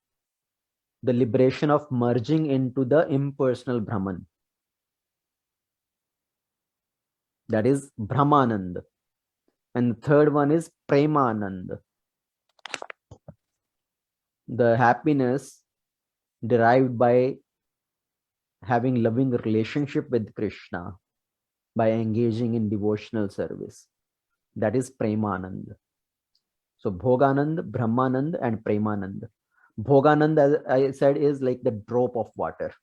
the liberation of merging into the impersonal Brahman. That is Brahmanand. And the third one is Premanand. The happiness derived by having loving relationship with Krishna, by engaging in devotional service. That is Premanand. So Bhoganand, Brahmanand, and Premanand. Bhoganand, as I said, is like the drop of water.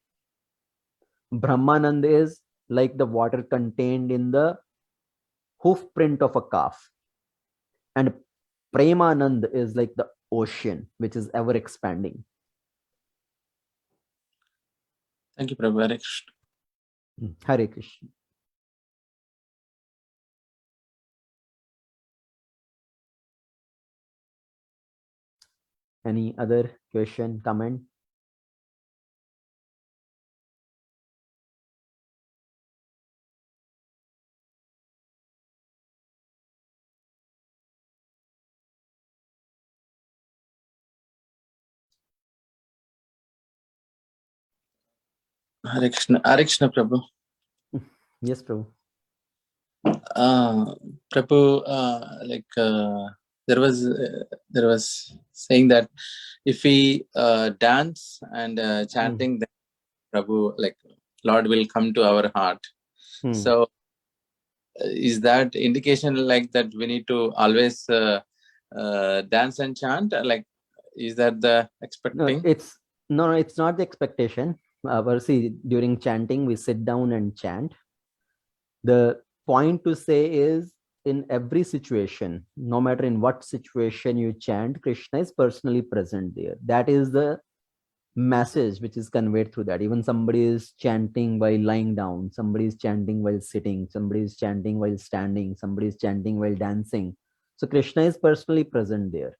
Brahmanand is like the water contained in the hoof print of a calf. And Premanand is like the ocean, which is ever expanding. Thank you, Prabhu. Hare Krishna. Hare Krishna. Any other question, comment? Hare Krishna. Hare Krishna, Prabhu. Yes, Prabhu. Prabhu, there was saying that if we dance and chanting, then Prabhu, like Lord will come to our heart. So is that indication like that we need to always dance and chant? Like, is that the expecting? No, it's not the expectation. See, during chanting, we sit down and chant. The point to say is, in every situation, no matter in what situation you chant, Krishna is personally present there. That is the message which is conveyed through that. Even somebody is chanting while lying down, somebody is chanting while sitting, somebody is chanting while standing, somebody is chanting while dancing. So Krishna is personally present there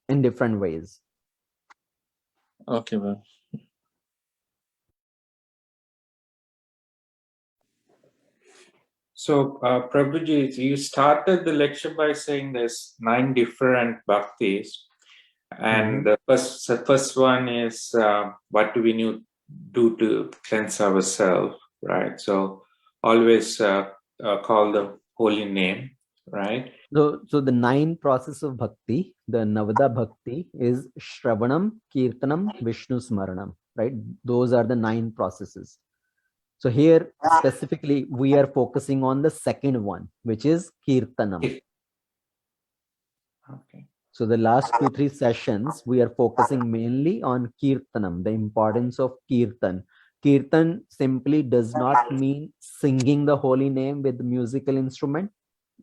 in different ways. Okay, well. So, Prabhuji, you started the lecture by saying there's 9 different bhaktis. And the first one is what do we do to cleanse ourselves, right? So always call the holy name, right? So the 9 process of bhakti, the Navada bhakti is Shravanam, Kirtanam, Vishnu Smaranam, right? Those are the 9 processes. So here specifically we are focusing on the second one, which is Kirtanam. Okay. So the last 2-3 sessions, we are focusing mainly on Kirtanam, the importance of Kirtan. Kirtan simply does not mean singing the holy name with musical instrument.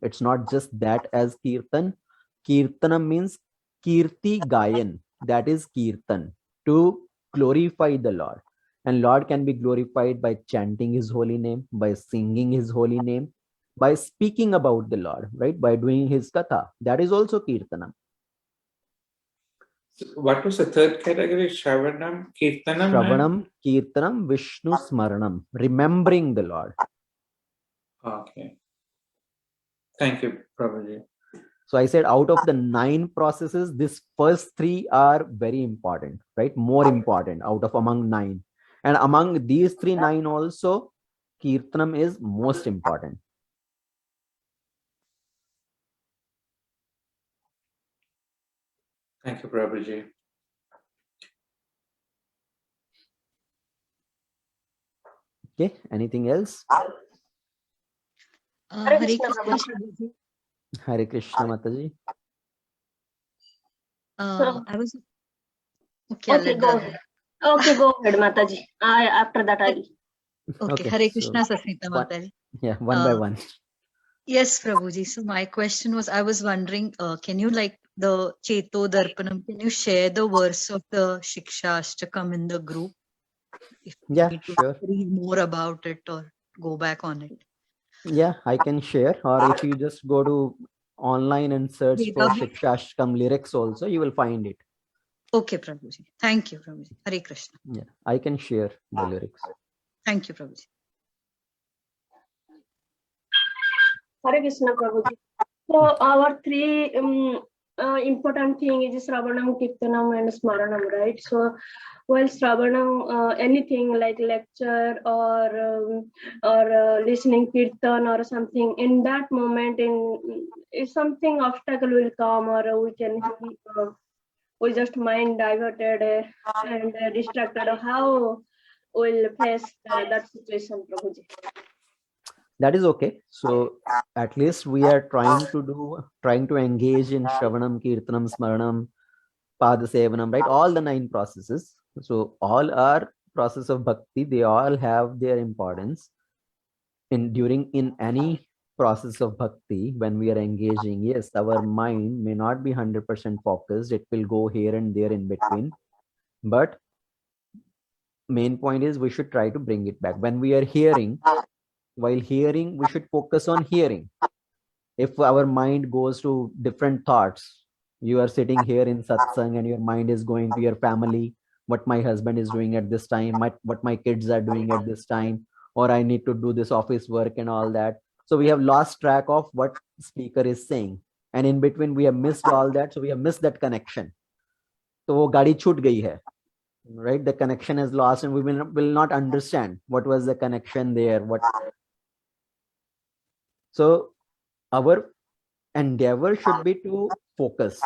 It's not just that as Kirtan. Kirtanam means Kirti Gayan. That is Kirtan, to glorify the Lord. And Lord can be glorified by chanting his holy name, by singing his holy name, by speaking about the Lord, right? By doing his katha. That is also Kirtanam. What was the third category? Shravanam, Kirtanam? Shravanam, Kirtanam, Vishnu Smaranam. Remembering the Lord. Okay. Thank you, Prabhuji. So I said out of the 9 processes, these first 3 are very important, right? More important out of among 9. And among these 9 also, Kirtanam is most important. Thank you, Prabhuji. Okay, anything else? Hare Krishna, Prabhuji. Hare Krishna, Mataji. I was Okay, go ahead. Okay, go ahead, Mataji. After that, I'll. Okay, Hare Krishna, Sasmita Mataji. Yeah, one by one. Yes, Prabhuji. So my question was, I was wondering, can you, like the Cheto Darpanam, can you share the verse of the Shikshashtakam in the group? if Yeah, you need to sure. read more about it or go back on it. Yeah, I can share. Or if you just go to online and search for Vedabhu. Shikshashtakam lyrics also, you will find it. Okay, Prabhuji. Thank you, Prabhuji. Hare Krishna. Yeah, I can share the lyrics. Thank you, Prabhuji. Hare Krishna, Prabhuji. So our three important thing is Shravanam, Kirtanam, and Smaranam, right? So while Shravanam, anything like lecture or listening Kirtan or something, in that moment, if something obstacle will come, or we just mind diverted and distracted, how we'll face that situation, Prabhuji. That is okay. So at least we are trying to engage in Shravanam, Kirtanam, Smaranam, Padasevanam, right? All the 9 processes. So all are process of bhakti. They all have their importance. In any process of bhakti, when we are engaging, yes, our mind may not be 100% focused. It will go here and there in between. But main point is we should try to bring it back. When we are hearing, while hearing, we should focus on hearing. If our mind goes to different thoughts, you are sitting here in satsang and your mind is going to your family, what my husband is doing at this time, what my kids are doing at this time, or I need to do this office work and all that. So we have lost track of what speaker is saying, and in between we have missed all that. So we have missed that connection. So wo gaadi chhut gayi hai, right? The connection is lost and we will not understand what was the connection there. So our endeavor should be to focus.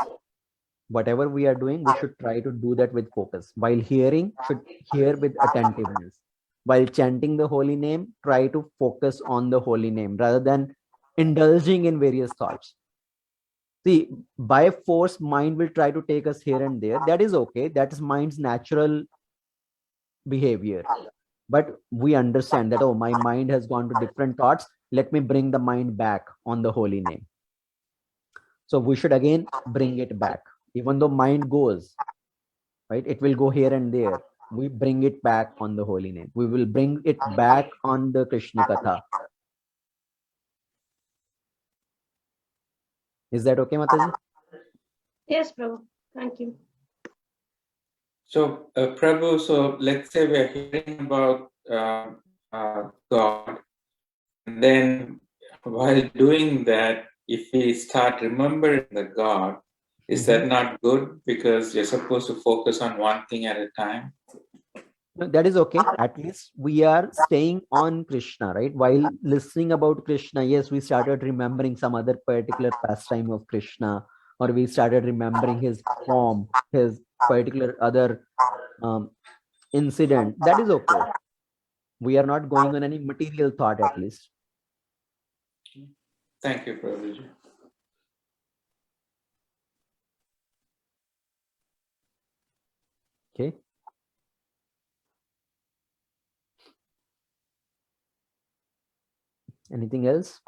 Whatever we are doing, we should try to do that with focus. While hearing, should hear with attentiveness. While chanting the holy name, try to focus on the holy name rather than indulging in various thoughts. See, by force, mind will try to take us here and there. That is okay. That is mind's natural behavior. But we understand that, oh, my mind has gone to different thoughts. Let me bring the mind back on the holy name. So we should again bring it back. Even though mind goes, right, it will go here and there. We bring it back on the holy name. We will bring it back on the Krishna Katha. Is that okay, Mataji? Yes, Prabhu. Thank you. So, Prabhu, so let's say we're hearing about God, and then while doing that, if we start remembering the God, is that not good? Because you're supposed to focus on one thing at a time. No, that is okay. At least we are staying on Krishna, right? While listening about Krishna, yes, we started remembering some other particular pastime of Krishna, or we started remembering his form, his particular other incident. That is okay. We are not going on any material thought, at least. Thank you, Prabhuji. Okay. Anything else?